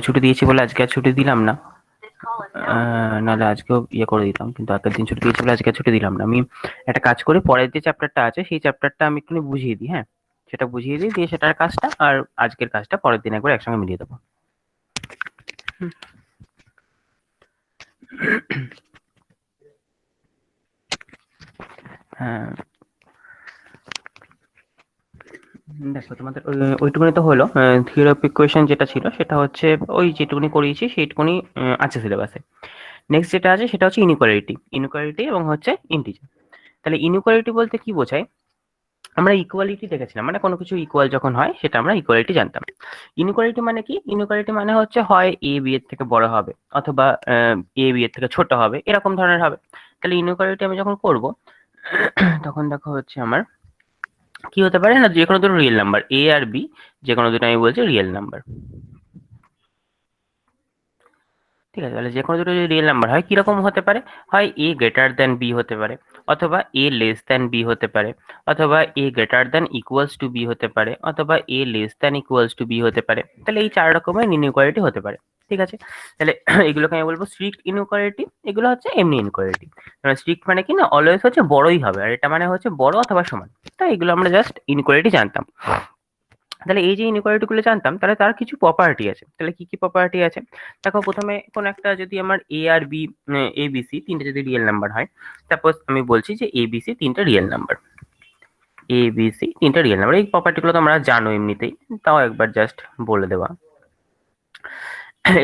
ছুটি দিয়েছি বলে আজকে আর ছুটি দিলাম না। নাহলে আজকেও ইয়ে করে দিতাম, কিন্তু আগের দিন ছুটি দিয়েছি বলে আজকে আর ছুটি দিলাম না। আমি একটা কাজ করি, পরের যে চ্যাপ্টারটা আছে সেই চ্যাপ্টারটা আমি একটু বুঝিয়ে দিই, হ্যাঁ, সেটা বুঝিয়ে দিই, দিয়ে সেটার কাজটা আর আজকের কাজটা পরের দিন একবার একসঙ্গে মিলিয়ে দেবো। হ্যাঁ, দেখো তোমাদের ওইটুকুনি তো হলো। থিওরি অফ ইকুয়েশন যেটা ছিল সেটা হচ্ছে ওই যেটুকুনি করিয়েছি সেইটুকুনি আছে সিলেবাসে। নেক্সট যেটা আছে সেটা হচ্ছে ইনইকুয়ালিটি এবং হচ্ছে ইন্টিজার। তাহলে ইনইকুয়ালিটি বলতে কি বোঝায়? আমরা ইকুয়ালিটি দেখেছিলাম, মানে কোনো কিছু ইকুয়াল যখন হয় সেটা আমরা ইকুয়ালিটি জানতাম। ইনইকুয়ালিটি মানে কি? ইনইকুয়ালিটি মানে হচ্ছে হয় এ বি এর থেকে বড় হবে অথবা এ বি এর থেকে ছোট হবে, এরকম ধরনের হবে। তাহলে ইনইকুয়ালিটি আমি যখন করব তখন দেখো হচ্ছে আমার কি হতে পারে না, যে কোনো দুটো রিয়েল নাম্বার এ আর বি, যে কোনো দুটো আমি বলছি রিয়েল নাম্বার। ঠিক আছে, তাহলে যে কোনো দুটো যদি রিয়েল নাম্বার হয় কিরকম হতে পারে? হয় এ গ্রেটার দ্যান বি হতে পারে, অথবা এ লেস দ্যান বি হতে পারে, অথবা A greater than equals to B হতে পারে, অথবা A less than equals to B হতে পারে। তাহলে এই চার রকমের ইনইকুয়ালিটি হতে পারে। ঠিক আছে, তাহলে এগুলোকে আমি বলবো স্ট্রিক্ট ইনইকুয়ালিটি, এগুলো হচ্ছে এমনি ইনইকুয়ালিটি। স্ট্রিক্ট মানে কি না, অলওয়েজ হচ্ছে বড়ই হবে, আর এটা মানে হচ্ছে বড় অথবা সমান। তাই এগুলো আমরা জাস্ট ইনইকুয়ালিটি জানতাম। তাহলে এই যে ইনইকুয়ালিটি গুলো জানতাম, তাহলে তার কিছু প্রপার্টি আছে। তাহলে কি কি প্রপার্টি আছে? দেখো, প্রথমে কোন একটা যদি আমার এ আর বি, এ বি সি তিনটে যদি রিয়েল নাম্বার হয়, সাপোজ আমি বলছি যে এ বি সি তিনটে real number, A B C তিনটে রিয়েল নাম্বার। এই প্রপার্টি গুলো তোমরা জানো এমনিতেই, তাও একবার জাস্ট বলে দেওয়া।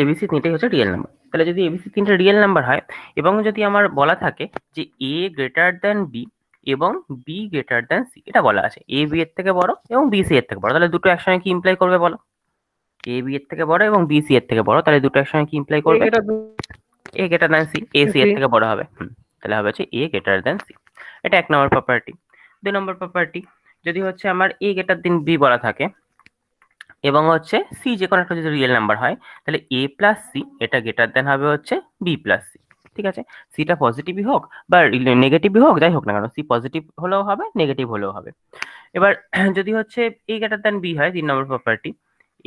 এবিসি তিনটেই হচ্ছে রিয়েল নাম্বার। তাহলে যদি এবিসি তিনটে রিয়েল নাম্বার হয় এবং যদি আমার বলা থাকে যে এ গ্রেটার দ্যান বি এবং বি গ্রেটার দ্যান সি, এটা বলা আছে এ বি এর থেকে বড় এবং বি সি এর থেকে বড়, তাহলে দুটো একসঙ্গে কি ইমপ্লাই করবে বলো? এ বি এর থেকে বড় এবং বি সি এর থেকে বড়, তাহলে দুটো একসঙ্গে কি ইমপ্লাই করবে? A greater than C, A C এর থেকে বড় হবে। তাহলে হবে হচ্ছে এ গ্রেটার দ্যান সি। এটা এক নম্বর প্রপার্টি। দুই নম্বর প্রপার্টি, যদি হচ্ছে আমার এ গ্রেটার দ্যান বি বলা থাকে এবং হচ্ছে সি যে কোনো একটা যদি রিয়েল নাম্বার হয়, তাহলে এ প্লাস সি এটা গ্রেটার দেন হবে হচ্ছে বি প্লাস সি। ঠিক আছে, সিটা পজিটিভই হোক বা নেগেটিভই হোক, যাই হোক না কেন, সি পজিটিভ হলেও হবে নেগেটিভ হলেও হবে। এবার যদি হচ্ছে এ গ্রেটার দেন বি হয়, 3 নম্বর প্রপার্টি,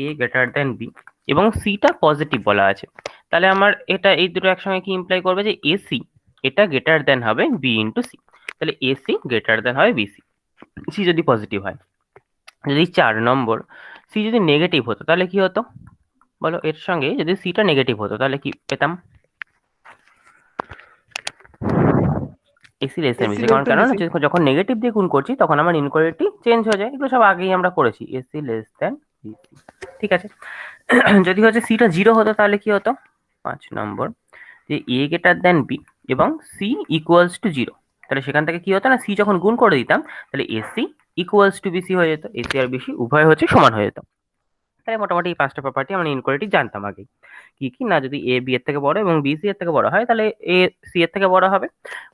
এ গ্রেটার দেন বি এবং সিটা পজিটিভ বলা আছে, তাহলে আমার এটা এই দুটো একসঙ্গে কি ইমপ্লাই করবে যে এসি এটা গ্রেটার দেন হবে বি ইন্টু সি। তাহলে এসি গ্রেটার দেন হবে বিসি, সি যদি পজিটিভ হয়। যদি 4 নম্বর, সি যদি নেগেটিভ হতো তাহলে কি হতো বলো? এর সঙ্গে যদি সিটা নেগেটিভ হতো তাহলে কি পেতাম? AC less than BC. কারণ কেন না, যখন নেগেটিভ দিয়ে গুণ করছি তখন আমার ইনইকুয়ালিটি চেঞ্জ হয়ে যায়। এগুলো সব আগেই আমরা করেছি, এসি লেস দেন বিসি। ঠিক আছে, যদি হচ্ছে সিটা 0 হতো তাহলে কি হতো? 5 নম্বর, যে এ গ্রেটার দেন বি এবং সি ইকুয়ালস টু 0, তাহলে সেখান থেকে কি হতো না, সি যখন গুণ করে দিতাম তাহলে এসি ইকুয়ালস টু বিসি হয়ে যেত, এসি আর বিসি উভয় হচ্ছে সমান হয়ে যেত। তাহলে মোটামুটি এই 5টা প্রপার্টি আমরা ইনইকুয়ালিটি জানতাম আগে। কি কি না, যদি এ বি এর থেকে বড় এবং বি সি এর থেকে বড় হয় তাহলে এ সি এর থেকে বড় হবে।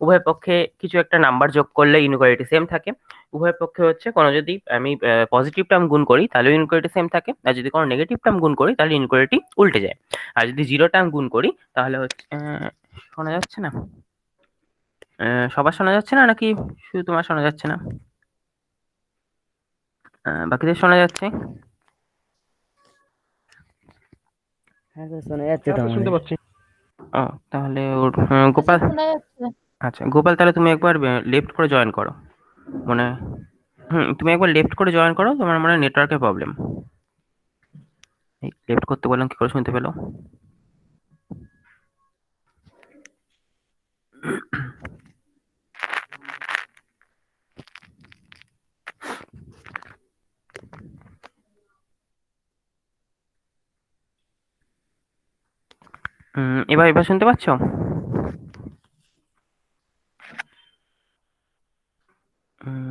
উভয় পক্ষে কিছু একটা নাম্বার যোগ করলে ইনইকুয়ালিটি সেম থাকে। উভয় পক্ষে হচ্ছে কোনো যদি আমি পজিটিভ টার্ম গুণ করি তাহলে ইনইকুয়ালিটি সেম থাকে, আর যদি কোনো নেগেটিভ টার্ম গুণ করি তাহলে ইনইকুয়ালিটি উল্টে যায়। আর যদি জিরো টার্ম গুণ করি তাহলে হচ্ছে শোনা যাচ্ছে না? সবার শোনা যাচ্ছে না নাকি শুধু তোমার শোনা যাচ্ছে না? বাকিদের শোনা যাচ্ছে? হ্যাঁ স্যার, শোনা যাচ্ছে তো শুনতে আমাদের। পাচ্ছি। ও, তাহলে ওর গোপাল, শোনা যাচ্ছে। আচ্ছা গোপাল, তাহলে তুমি একবার লেফট করে জয়েন করো মনে তুমি একবার লেফট করে জয়েন করো, তোমার মনে হয় নেটওয়ার্কের প্রবলেম। লেফট করতে বললাম, কি করে শুনতে পেলো? এবার এবার শুনতে পাচ্ছো?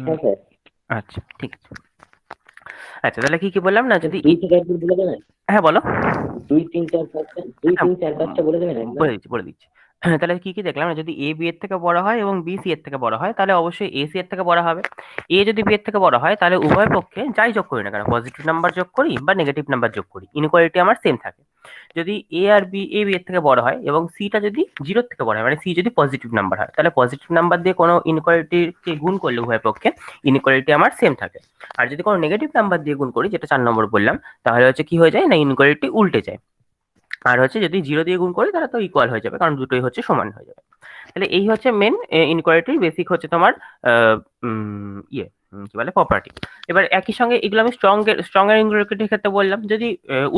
হ্যাঁ স্যার। আচ্ছা ঠিক আছে। আচ্ছা, তাহলে কি কি বললাম না, যদি 2 থেকে একবার বলে দেবেন। হ্যাঁ বলো। 2 3 4 5টা 2 হ্যাঁ, 3 4 5টা বলে দেবেন একবার। বলে দিচ্ছি বলে দিচ্ছি। তাহলে কি কি দেখলাম না, যদি এ বি এর থেকে বড় হয় এবং বি সি এর থেকে বড় হয় তাহলে অবশ্যই এ সি এর থেকে বড় হবে। এ যদি বি এর থেকে বড় হয় তাহলে উভয় পক্ষে যাই যোগ করি না কেন, পজিটিভ নাম্বার যোগ করি বা নেগেটিভ নাম্বার যোগ করি, ইনইকুয়ালিটি আমার সেম থাকে। যদি এ আর বি এ বি এর থেকে বড় হয় এবং সিটা যদি 0 থেকে বড় হয়, মানে সি যদি পজিটিভ নাম্বার হয়, তাহলে পজিটিভ নাম্বার দিয়ে কোনো ইনইকুয়ালিটিকে গুণ করলে উভয় পক্ষে ইনইকুয়ালিটি আমার সেম থাকে। আর যদি কোনো নেগেটিভ নাম্বার দিয়ে গুণ করি, যেটা 4 নম্বর বললাম, তাহলে হচ্ছে কি হয়ে যায় না, ইনইকুয়ালিটি উল্টে যায়। আর হচ্ছে যদি 0 দিয়ে গুণ করি তাহলে তো ইকুয়াল হয়ে যাবে, কারণ দুটোই হচ্ছে সমান হয়ে যাবে। তাহলে এই হচ্ছে মেন ইনকোয়ারিটির বেসিক হচ্ছে তোমার কি বলে প্রপার্টি। এবার একই সঙ্গে এগুলো আমি স্ট্রং এর ইনকোয়ারিটির ক্ষেত্রে বললাম। যদি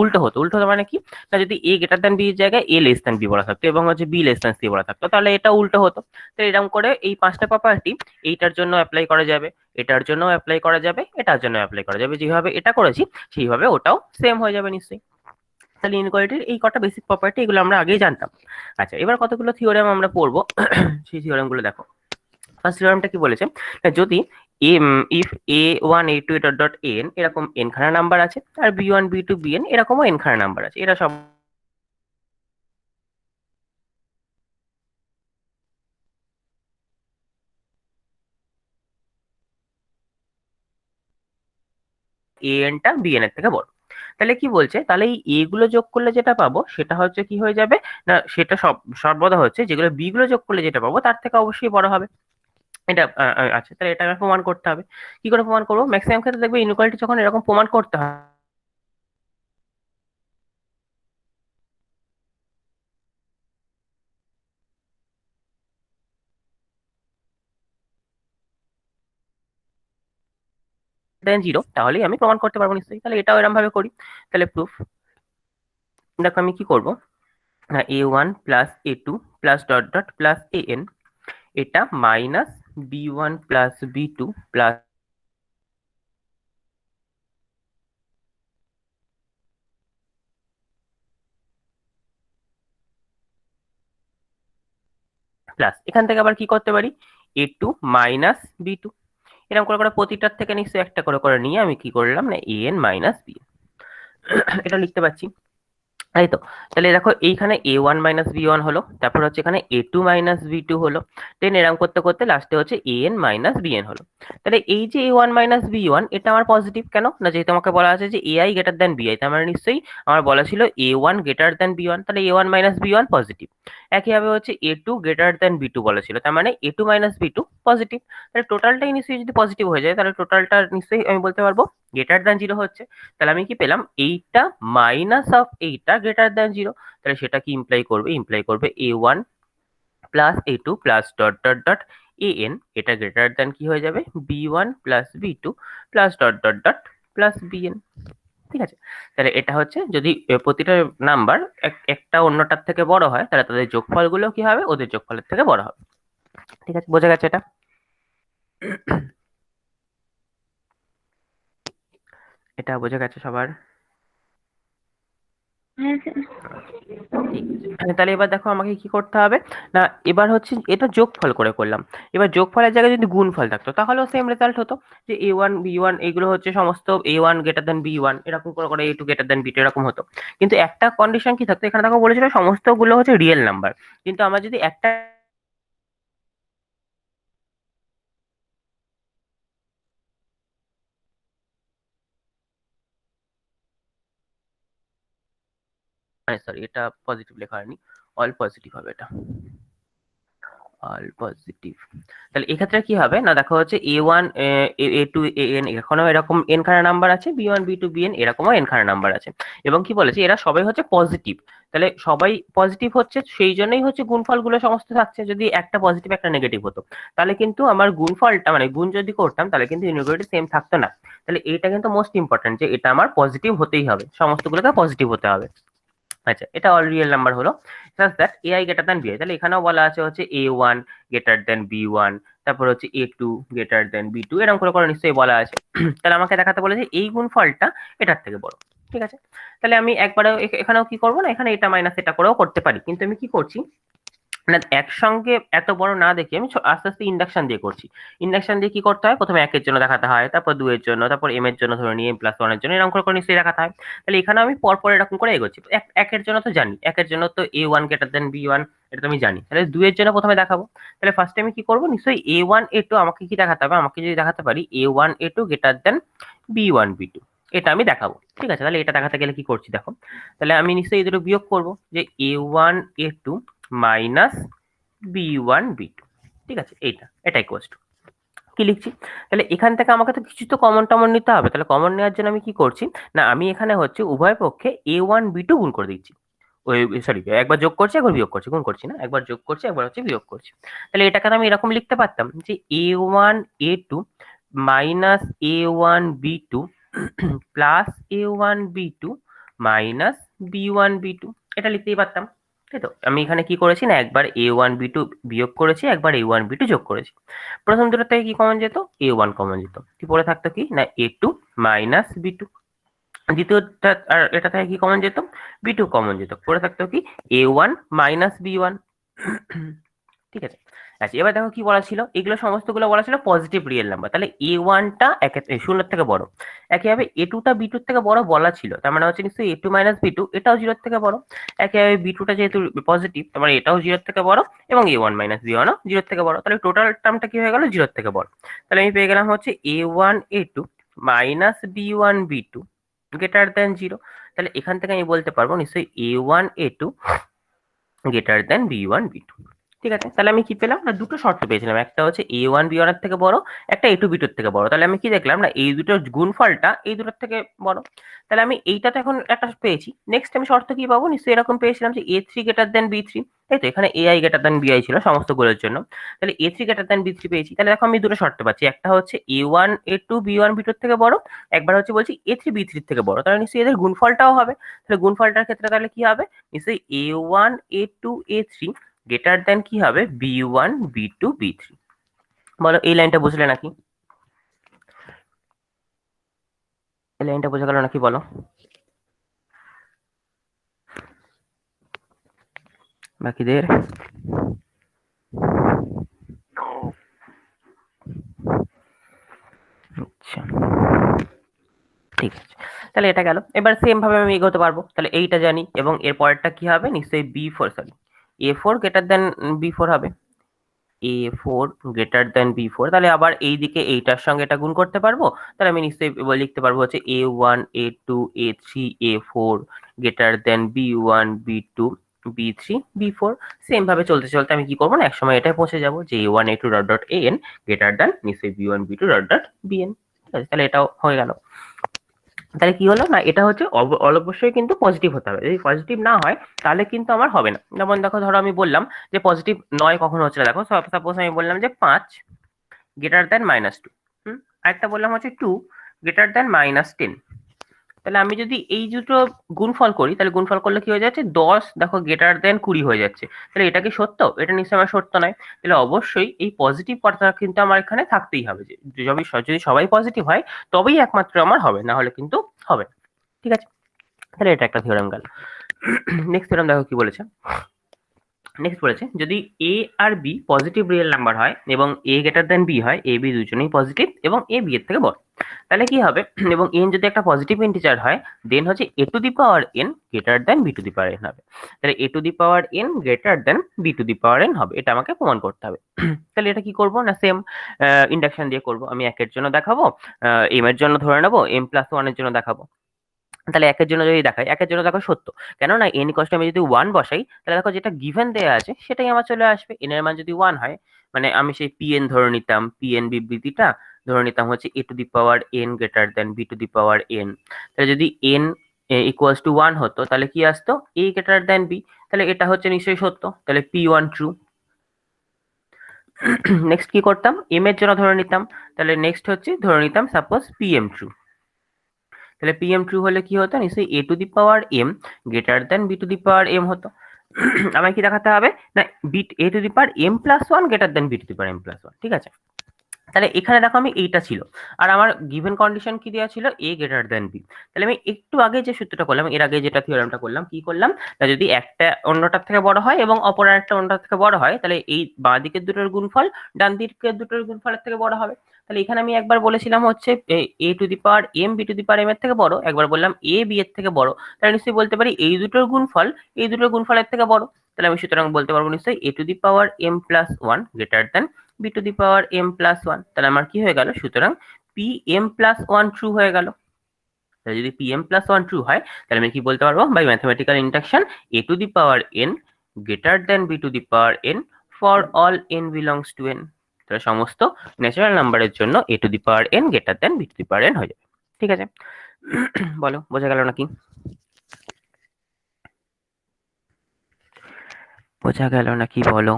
উল্টো হতো মানে কি, না যদি এ গ্রেটার দ্যান বি এর জায়গায় এ লেস দ্যান বি বলা থাকতো এবং হচ্ছে বি লেস দ্যান সি বলা থাকতো, তাহলে এটা উল্টো হতো। তো এরকম করে এই 5টা প্রপার্টি এইটার জন্য অ্যাপ্লাই করা যাবে, এটার জন্য অ্যাপ্লাই করা যাবে, এটার জন্য অ্যাপ্লাই করা যাবে। যেভাবে এটা করেছি সেইভাবে ওটাও সেম হয়ে যাবে নিশ্চয়ই। তাহলে ইনকোয়ারিটির এই কটা বেসিক প্রপার্টি এগুলো আমরা আগেই জানতাম। আচ্ছা, এবার কতগুলো থিওরেম আমরা পড়বো। সেই থিওরেম গুলো দেখো। ফার্স্ট থিওরেমটা কি বলেছে, যদি if a1 a2 dot dot n এরকম n খানা নাম্বার আছে, আর b1 b2 bn এরকমও n খানা নাম্বার আছে, এরা সব an টা bn এর থেকে বড়। তাহলে কি বলছে, তাহলে এই a গুলো যোগ করলে যেটা পাবো সেটা হচ্ছে কি হয়ে যাবে, না সেটা সর্বদা হচ্ছে যেগুলো b গুলো যোগ করলে যেটা পাবো তার থেকে অবশ্যই বড় হবে। এটা আচ্ছা, তাহলে এটা আমার প্রমাণ করতে হবে। কি করে প্রমাণ করবো? ম্যাক্সিমাম ক্ষেত্রে দেখবে ইনইকুয়ালিটি যখন এরকম প্রমাণ করতে হয় দেন 0, তাহলেই আমি প্রমাণ করতে পারবো নিশ্চয়ই। তাহলে এটাও এরকম ভাবে করি। তাহলে প্রুফ, দেখো আমি কি করবো, না a1 plus a2 plus dot dot plus an, এটা minus b1 plus b2 plus plus এখান থেকে আবার কি করতে পারি, a2 মাইনাস b2, এরকম করে করে প্রতিটার থেকে নিশ্চয়ই একটা করে করে নিয়ে আমি কি করলাম, না an মাইনাস b, এটা লিখতে পারছি। তাই তো। তাহলে দেখো এইখানে a1 মাইনাস b1 হলো, তারপর হচ্ছে এখানে a2 মাইনাস b2 হলো, দেন এরকম করতে করতে লাস্টে হচ্ছে an মাইনাস bn হলো। তাহলে এই যে a1 মাইনাস b1 এটা আমার পজিটিভ কেন, না যেহেতু আমাকে বলা আছে যে ai গ্রেটার দ্যান bi, তার মানে নিশ্চয়ই আমার বলা ছিল a1 গ্রেটার দ্যান b1, তাহলে a1 মাইনাস b1 পজিটিভ। একইভাবে হচ্ছে a2 গ্রেটার দ্যান b2 বলা ছিল, তার মানে a2 মাইনাস b2 পজিটিভ। তাহলে টোটালটাই নিশ্চয়ই যদি পজিটিভ হয়ে যায় তাহলে টোটালটা নিশ্চয়ই আমি বলতে পারবো গ্রেটার দ্যান 0 হচ্ছে। তাহলে আমি কি পেলাম, এইটা মাইনাস অফ এইটা গ্রেটার দ্যান 0। তাহলে সেটা কি ইমপ্লাই করবে a1 plus a2 plus dot dot dot an, এটা গ্রেটার দ্যান কি হয়ে যাবে, b1 plus b2 plus dot dot dot plus bn। ঠিক আছে। তাহলে এটা হচ্ছে যদি প্রতিটা নাম্বার একটা অন্যটার থেকে বড় হয় তাহলে তাদের যোগফলগুলো কি হবে, ওদের যোগফলের থেকে বড় হবে। ঠিক আছে, বোঝা গেছে এটা? এটা বোঝা গেছে সবার? হ্যাঁ স্যার। ঠিক আছে। তাহলে এবার দেখো আমাকে কি করতে হবে, না এবার হচ্ছে এটা যোগফল করে করলাম। এবার যোগফলের জায়গায় যদি গুণফল থাকতো তাহলেও সেম রেজাল্ট হতো, যে a1 b1 এগুলো হচ্ছে সমস্ত a1 গ্রেটার দেন b1, এরকম করে করে a2 গ্রেটার দেন b2 এরকম হতো। কিন্তু একটা কন্ডিশন কি থাকতো, এখানে দেখো বলেছিল সমস্ত গুলো হচ্ছে রিয়েল নাম্বার, কিন্তু আমরা যদি একটা সরি এটা পজিটিভ লেখা হয়নি, অল পজিটিভ হবে এটা, অল পজিটিভ। তাহলে এক্ষেত্রে কি হবে, না দেখো হচ্ছে a1 a2 an এখনো এরকম n খানা নাম্বার আছে, b1 b2 bn এরকমও n খানা নাম্বার আছে, এবং কি বলেছে এরা সবাই হচ্ছে পজিটিভ। তাহলে সবাই পজিটিভ হচ্ছে, সেই জন্যই হচ্ছে গুণফলগুলো সমস্ত থাকছে। যদি একটা পজিটিভ একটা নেগেটিভ হতো তাহলে কিন্তু আমার গুণফলটা মানে গুণ যদি করতাম তাহলে কিন্তু ইনইকুয়ালিটি সেম থাকতো না। তাহলে এটা কিন্তু মোস্ট ইম্পর্টেন্ট, যে এটা আমার পজিটিভ হতেই হবে, সমস্তগুলোকে পজিটিভ হতে হবে। আচ্ছা, এটা অল রিয়েল নাম্বার হলো, such that ai greater than bi। তাহলে এখানেও বলা আছে হচ্ছে a1 গ্রেটার দ্যান b1, তারপর হচ্ছে a2 গ্রেটার দ্যান b2, এরকম করে করে নিশ্চয়ই বলা আছে। তাহলে আমাকে দেখাতে বলেছে এই গুণফলটা এটার থেকে বড়। ঠিক আছে। তাহলে আমি একবারে এখানেও কি করবো, না এখানে এটা মাইনাস এটা করেও করতে পারি, কিন্তু আমি কি করছি, না একসঙ্গে এত বড় না দেখে আমি আস্তে আস্তে ইন্ডাকশন দিয়ে করছি। ইন্ডাকশন দিয়ে কি করতে হয়, প্রথমে 1 এর জন্য দেখাতে হয়, তারপর 2 এর জন্য, তারপর m এর জন্য ধরে নিয়ে m+1 এর জন্য, এরকম করে করে নিশ্চয়ই দেখাতে হয়। তাহলে এখানে আমি পরপর এরকম করে এগোচ্ছি। একের জন্য তো জানি, একের জন্য তো a1 গ্রেটার দেন b1, এটা তো আমি জানি। তাহলে 2 এর জন্য প্রথমে দেখাবো। তাহলে ফার্স্টে আমি কি করবো, নিশ্চয়ই a1 a2 আমাকে কি দেখাতে হবে, আমাকে যদি দেখাতে পারি a1 a2 greater than b1 b2, এটা আমি দেখাবো। ঠিক আছে। তাহলে এটা দেখাতে গেলে কি করছি দেখো, তাহলে আমি নিশ্চয়ই এই দুটো বিয়োগ করবো, যে a1 a2 minus b1 b2। ঠিক আছে, এটা ইকুয়ালস টু কি লিখছি, তাহলে এখান থেকে আমাকে তো কিছু তো কমন টমন নিতে হবে। তাহলে কমন নেওয়ার জন্য আমি কি করছি, না আমি এখানে হচ্ছে উভয় পক্ষে a1 b2 গুণ করে দিচ্ছি, ওই সরি একবার যোগ করছি একবার বিয়োগ করছি, গুণ করছি না, একবার যোগ করছি একবার হচ্ছে বিয়োগ করছি। তাহলে এটাকে আমি এরকম লিখতে পারতাম যে a1 a2 minus a1 b2 plus a1 b2 minus b1 b2, এটা লিখতেই পারতাম, তাই তো? আমি এখানে কি করেছি না, একবার a1 b2 বিয়োগ করেছি, একবার a1 b2 যোগ করেছি। প্রথম দুটো থেকে কি কমন যেত, a1 কমন যেত, কি পড়ে থাকতো কি না a2 মাইনাস b2। দ্বিতীয়টা আর এটা থেকে কি কমন যেত, b2 কমন যেত, পড়ে থাকতো কি a1 মাইনাস b1। ঠিক আছে। আচ্ছা এবার দেখো কি বলা ছিল, এগুলো সমস্তগুলো বলা ছিল পজিটিভ রিয়েল নাম্বার, তাহলে a1টা শূন্যের থেকে বড়, একইভাবে a2টা b2 থেকে বড় বলা ছিল, তার মানে হচ্ছে নিশ্চয়ই a2 মাইনাস b2 এটাও 0 থেকে বড়, একইভাবে b2টা যেহেতু পজিটিভ তার মানে এটাও 0 থেকে বড়, এবং a1 মাইনাস b1ও 0 থেকে বড়, তাহলে টোটাল টার্মটা কি হয়ে গেল 0 থেকে বড়। তাহলে আমি পেয়ে গেলাম হচ্ছে a1 a2 minus b1 b2 greater than 0। তাহলে এখান থেকে আমি বলতে পারবো নিশ্চয়ই a1 a2 greater than b1 b2। ঠিক আছে, তাহলে আমি কি পেলাম না, দুটো শর্ত পেয়েছিলাম, একটা হচ্ছে a1 b1 এর থেকে বড়, একটা a2 b2 এর থেকে বড়। তাহলে আমি কি দেখলাম না, এই দুটোর গুণফলটা এই দুটোর থেকে বড়। তাহলে আমি এইটাতে এখন একটা পেয়েছি, নেক্সট আমি শর্ত কি পাবো, নিশ্চয়ই এরকম পেয়েছিলাম যে a3 গ্রেটার দেন b3, তাই তো? এখানে ai গ্রেটার দেন bi ছিল সমস্ত গুলোর জন্য, তাহলে a3 গ্রেটার দেন b3 পেয়েছি। তাহলে দেখো আমি দুটো শর্ত পাচ্ছি, একটা হচ্ছে a1 a2 b1 b2 এর থেকে বড়, একবার হচ্ছে বলছি a3 b3 এর থেকে বড়, তাহলে নিশ্চয়ই এদের গুণফলটাও হবে। তাহলে গুণফলটার ক্ষেত্রে তাহলে কি হবে, নিশ্চয়ই a1 a2 a3 greater than কি হবে b1 b2 b3। বলো এই লাইনটা বুঝলে নাকি, এই লাইনটা বোঝা গেল নাকি বলো বাকিদের? আচ্ছা ঠিক আছে, তাহলে এটা গেল। এবার সেম ভাবে আমি এগোতে পারবো, তাহলে এইটা জানি, এবং এর পরেরটা কি হবে, নিশ্চয়ই a4 গ্রেটার দেন b4 হবে, a4 গ্রেটার দেন b4। তাহলে আবার এই দিকে এইটার সঙ্গে এটা গুণ করতে পারবো, তাহলে আমি নিশ্চয়ই লিখতে পারবো হচ্ছে a1 a2 a3 a4 greater than b1 b2 b3 b4। Same ভাবে চলতে চলতে আমি কি করবো না, একসময় এটাই পৌঁছে যাবো যে a1 a2 dot dot an greater than নিশ্চয়ই b1 b2 dot dot bn। ঠিক আছে, তাহলে এটাও হয়ে গেল। তাহলে কি হলো না, এটা হচ্ছে অবশ্যই কিন্তু পজিটিভ হতে হবে, যদি পজিটিভ না হয় তাহলে কিন্তু আমার হবে না। যেমন দেখো, ধরো আমি বললাম যে পজিটিভ নয় কখন হচ্ছে না, দেখো সাপোজ আমি বললাম যে 5 গ্রেটার দেন -2, আরেকটা বললাম হচ্ছে 2 গ্রেটার দেন -10। তাহলে আমি যদি এই দুটো গুণফল করি, তাহলে গুণফল করলে কি হয়ে যাচ্ছে, 10 দেখো গ্রেটার দেন 20 হয়ে যাচ্ছে। তাহলে এটা কি সত্য, এটা নিশ্চয়ই আমার সত্য নয়। তাহলে অবশ্যই এই পজিটিভ কথাটা কিন্তু আমার এখানে থাকতেই হবে, যে যদি সবাই পজিটিভ হয় তবেই একমাত্র আমার হবে, না হলে কিন্তু হবে না। ঠিক আছে, তাহলে এটা একটা থিওরেম গেল। নেক্সট থিওরেম দেখো কি বলেছে, নেক্সট বলেছে যদি এ আর বি পজিটিভ রিয়েল নাম্বার হয় এবং এ গ্রেটার দেন বি হয়, এ বি দুজনেই পজিটিভ এবং এ বি এর থেকে বড়, তাহলে কি হবে, এবং এন যদি একটা পজিটিভ ইন্টিজার হয়, দেন হচ্ছে A to the power N greater than B to the power N হবে। তাহলে A to the power N greater than B to the power N হবে, এটা আমাকে প্রমাণ করতে হবে। তাহলে এটা কি করব না, সেম ইন্ডাকশন দিয়ে করব। আমি একের জন্য দেখাবো, এম এর জন্য ধরে নেবো, m+1 এর জন্য দেখাবো। তাহলে একের জন্য যদি দেখাই, একের জন্য দেখো সত্য, কেননা এন ইকোয়াল টু আমি যদি 1 বসাই, তাহলে দেখো যেটা গিভেন দেয়া আছে সেটাই আমার চলে আসবে। এন এর মান যদি 1 হয়, মানে আমি সেই pn ধরে নিতাম, pn বিবৃতিটা ধরে নিতাম হচ্ছে a to the power n greater than b to the power n। তাহলে যদি n ইকুয়ালস টু 1 হতো, তাহলে কি আসতো, a গ্রেটার দেন b। তাহলে এটা হচ্ছে নিশ্চয়ই সত্য, তাহলে p1 ট্রু। নেক্সট কি করতাম, m এর জন্য ধরে নিতাম, তাহলে নেক্সট হচ্ছে ধরে নিতাম সাপোজ pm ট্রু। তাহলে pm ট্রু হলে কি হতো, নিশ্চয়ই a to the power m greater than b to the power m হতো। আমায় কি দেখাতে হবে না, a to the power m+1 greater than b to the power m+1। ঠিক আছে, তাহলে এখানে দেখো আমি এইটা ছিল, আর আমার গিভেন কন্ডিশন কি দেওয়া ছিল, a গ্রেটার দেন b। তাহলে আমি একটু আগে যে সূত্রটা করলাম, এর আগে যেটা থিওরেমটা করলাম, কি করলাম না, যদি একটা অন্যটার থেকে বড় হয় এবং অপর একটা অন্যটার থেকে বড় হয়, তাহলে এই বাঁ দিকের দুটোর গুণফল ডান দিকের দুটোর গুণফলের থেকে বড় হবে। তাহলে এখানে আমি একবার বলেছিলাম হচ্ছে a to the power m b to the power m এর থেকে বড়, একবার বললাম a b এর থেকে বড়, তাহলে নিশ্চয়ই বলতে পারি এই দুটোর গুণফল এই দুটোর গুণফলের থেকে বড়। তাহলে আমি সুতরাং বলতে পারবো নিশ্চয়ই a to the power m+1 greater than b to the power m+1। তাহলে আমার কি হয়ে গেল, সুতরাং pm+1 ট্রু হয়ে গেল। তাহলে যদি pm+1 ট্রু হয়, তাহলে আমি কি বলতে পারবো, by mathematical induction a to the power n greater than b to the power n for all n belongs to n। তাহলে সমস্ত ন্যাচারাল নাম্বারের জন্য a to the power n greater than b to the power n হয়ে যাবে। ঠিক আছে, বলো বোঝা গেল নাকি? বোঝা গেল না কি বলো?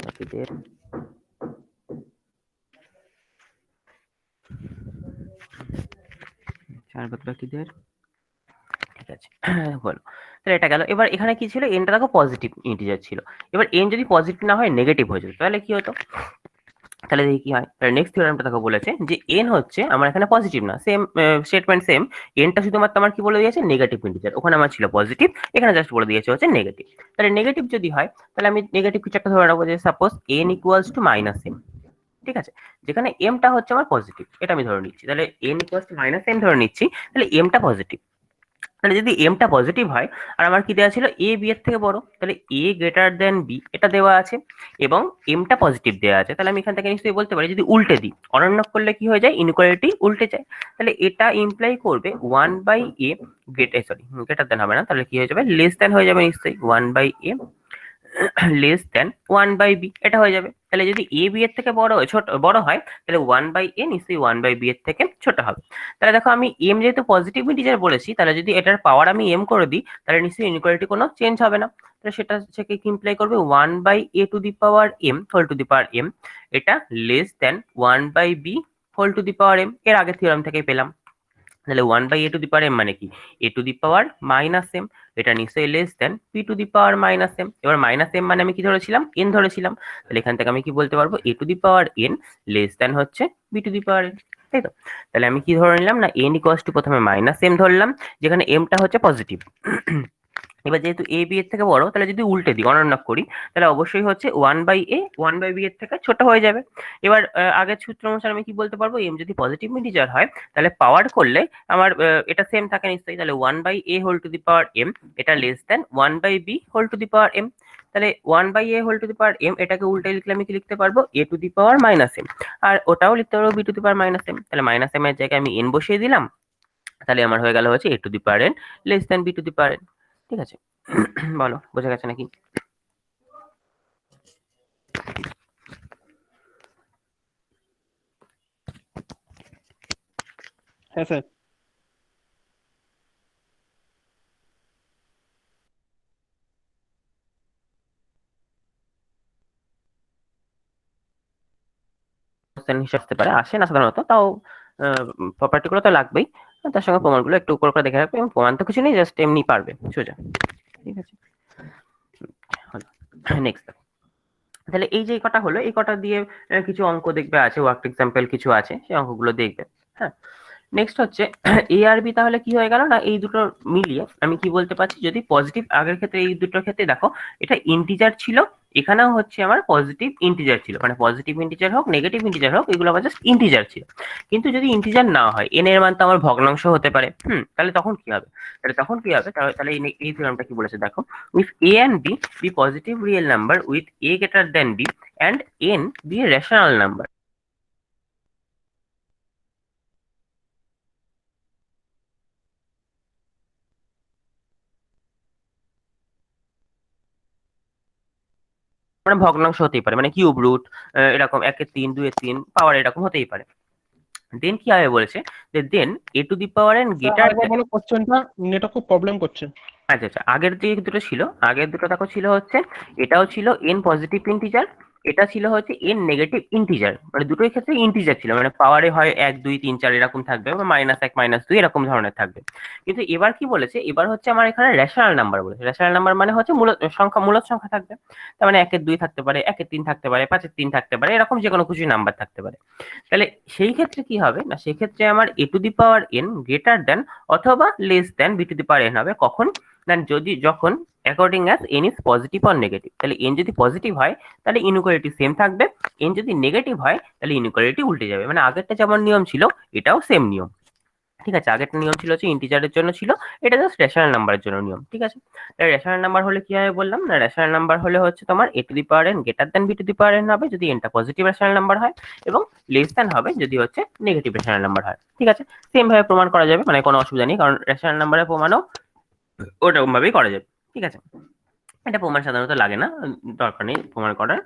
বাকিদের চার বাকিদের ঠিক আছে। বলো, তাহলে এটা গেল। এবার এখানে কি ছিল, এনটা দেখো পজিটিভ ইন্টিজার ছিল। এবার এন যদি পজিটিভ না হয় নেগেটিভ হয়ে যেত, তাহলে কি হতো? তাহলে দেখি কি হয়। তাহলে নেক্সট থিওরেমটা দেখো বলেছে যে এন হচ্ছে আমার এখানে পজিটিভ না, সেম স্টেটমেন্ট সেম। এনটা শুধুমাত্র আমার কি বলে দিয়েছে, নেগেটিভ ইন্টিজার। ওখানে আমার ছিল পজিটিভ, এখানে জাস্ট বলে দিয়েছে হচ্ছে নেগেটিভ। তাহলে নেগেটিভ যদি হয় তাহলে আমি নেগেটিভ কিছু একটা ধরে রাখবো, যে suppose N equals to minus M. ঠিক আছে, যেখানে এমটা হচ্ছে আমার পজিটিভ, এটা আমি ধরে নিচ্ছি। তাহলে N equals to minus M ধরে নিচ্ছি, তাহলে এমটা পজিটিভ। তাহলে যদি এমটা পজিটিভ হয় আর আমার কি দেওয়া ছিল, এ বি এর থেকে বড়, তাহলে এ গ্রেটার দেন বি এটা দেওয়া আছে এবং এমটা পজিটিভ দেওয়া আছে। তাহলে আমি এখান থেকে নিশ্চয়ই বলতে পারি, যদি উল্টে দিই, অনন্য করলে কি হয়ে যায়, ইনইকুয়ালিটি উল্টে যায়। তাহলে এটা ইমপ্লাই করবে 1/a গ্রেটার দেন হবে না, তাহলে কি হয়ে যাবে, লেস দেন হয়ে যাবে নিশ্চয়ই। 1/a লেস দেন 1/b এটা হয়ে যাবে। তাহলে যদি এ বি এর থেকে বড় হয় তাহলে 1/a নিশ্চয়ই 1/b এর থেকে ছোট হবে। তাহলে দেখো আমি এম যেহেতু পজিটিভ ইন্টিজার বলেছি, তাহলে যদি এটার পাওয়ার আমি এম করে দিই তাহলে নিশ্চয়ই ইনইকুয়ালিটি কোনো চেঞ্জ হবে না। তাহলে সেটা থেকে কি ইমপ্লাই করবে, 1/a to the power M whole to the power M এটা less than 1/b whole to the power M. এর আগের থিওরাম থেকেই পেলাম। তাহলে 1/a to the power M মানে কি, A to the power minus M, এটা নিশ্চয়ই less than P to the power minus M. এবার মাইনাস এম মানে আমি কি ধরেছিলাম, এন ধরেছিলাম। তাহলে এখান থেকে আমি কি বলতে পারবো, A to the power N less than হচ্ছে B to the power N. তাই তো? তাহলে আমি কি ধরে নিলাম না, এন ইকুয়ালস টু প্রথমে মাইনাস এম ধরলাম, যেখানে এমটা হচ্ছে পজিটিভ। এবার যেহেতু এ বি এর থেকে বড়, তাহলে যদি উল্টে দিই, গণনা করি, তাহলে অবশ্যই হচ্ছে 1/a 1/b এর থেকে ছোট হয়ে যাবে। এবার আগের সূত্র অনুসারে আমি কি বলতে পারবো, এম যদি পজিটিভ ইন্টিজার হয় তাহলে পাওয়ার করলে আমার এটা সেম থাকে নিশ্চয়ই। তাহলে 1/a whole to the power M এটা less than 1/b whole to the power M. তাহলে 1/a whole to the power M এটাকে উল্টে লিখলে আমি কি লিখতে পারবো, A to the power minus M. আর ওটাও লিখতে পারবো B to the power minus M. তাহলে মাইনাস এম এর জায়গায় আমি এন বসিয়ে দিলাম, তাহলে আমার হয়ে গেল হচ্ছে A to the power N less than B to the power N. ঠিক আছে? বলো, বোঝা গেছে নাকি? হ্যাঁ স্যার। কোশ্চেন হিসেবে আসতে পারে, আসে না সাধারণত, তাও প্রপার্টি গুলো তো লাগবেই। তার সঙ্গে প্রমাণগুলো একটু উপর করে দেখে রাখবে, এবং প্রমাণ তো কিছু নেই, জাস্ট এমনি পারবে সোজা। ঠিক আছে, নেক্সট। তাহলে এই যে কটা হলো, এই কটা দিয়ে কিছু অঙ্ক দেখবে আছে, ওয়ার্ক এক্সাম্পল কিছু আছে, সেই অঙ্কগুলো দেখবে। হ্যাঁ, নেক্সট হচ্ছে এ আর বি। তাহলে কি হয়ে গেল না, এই দুটো মিলিয়ে আমি কি বলতে পারছি, যদি পজিটিভ, আগের ক্ষেত্রে এই দুটোর ক্ষেত্রে দেখো এটা ইন্টিজার ছিল, এখানেও হচ্ছে আমার পজিটিভ ইন্টিজার ছিল, মানে পজিটিভ ইন্টিজার হোক নেগেটিভ ইন্টিজার হোক এগুলো আমার জাস্ট ইন্টিজার ছিল। কিন্তু যদি ইন্টিজার না হয়, এন এর মান তো আমার ভগ্নাংশ হতে পারে। তাহলে তখন কি হবে, তাহলে এই থিওরামটা কি বলেছে দেখো, if A and B be positive real number with A greater than B and n be a rational number. মানে ভগ্নাংশ হতেই পারে, মানে কিউব রুট, এরকম 1/3 2/3 পাওয়ার এরকম হতেই পারে। দেন কি হবে বলেছে, যে then A to the power N greater. আরেকবার বলো কোশ্চেনটা, নেটওয়ার্ক খুব প্রবলেম করছে। আচ্ছা আচ্ছা, আগের যে দুটো ছিল, আগের দুটো দেখো ছিল হচ্ছে, এটাও ছিল এন পজিটিভ ইন্টিজার, এটা ছিল হচ্ছে এন নেগেটিভ ইন্টিজার, মানে দুটোই ক্ষেত্রে ইন্টিজার ছিল, মানে পাওয়ারে হয় 1 2 3 4 এরকম থাকবে, বা -1 -2 এরকম ধরনের থাকবে। কিন্তু এবার কি বলেছে, এবার হচ্ছে আমার এখানে রেশনাল নাম্বার বলেছে। রেশনাল নাম্বার মানে হচ্ছে মূলদ সংখ্যা থাকবে। তার মানে 1 এর 2 থাকতে পারে, 1 এর 3 থাকতে পারে, 5 এর 3 থাকতে পারে, এরকম যে কোনো কিছু নাম্বার থাকতে পারে। তাহলে সেই ক্ষেত্রে কি হবে না, সেই ক্ষেত্রে আমার A to the power N greater than অথবা less than B to the power N হবে কখন, না যখন according as N is positive or negative. তাহলে এন যদি পজিটিভ হয় তাহলে ইনইকুয়ালিটি সেম থাকবে, এন যদি নেগেটিভ হয় তাহলে ইনইকুয়ালিটি উল্টে যাবে। মানে আগেরটা যেমন নিয়ম ছিল এটাও সেম নিয়ম। ঠিক আছে, আগেরটা নিয়ম ছিল হচ্ছে ইন্টিজারের জন্য ছিল, এটা জাস্ট রেশনাল নাম্বারের জন্য নিয়ম। ঠিক আছে, তাহলে রেশনাল নাম্বার হলে কি হবে বললাম না, রেশনাল নাম্বার হলে হচ্ছে তোমার A to the power N greater than B to the power N হবে যদি এনটা পজিটিভ রেশনাল নাম্বার হয়, এবং লেস দেন হবে যদি হচ্ছে নেগেটিভ রেশনাল নাম্বার হয়। ঠিক আছে, সেম ভাবে প্রমাণ করা যাবে, মানে কোনো অসুবিধা নেই, কারণ রেশনাল নাম্বারের প্রমাণও ওরকম ভাবেই করা যাবে। ঠিক আছে, এটা প্রমাণ সাধারণত লাগে না, দরকার নেই প্রমাণ করার,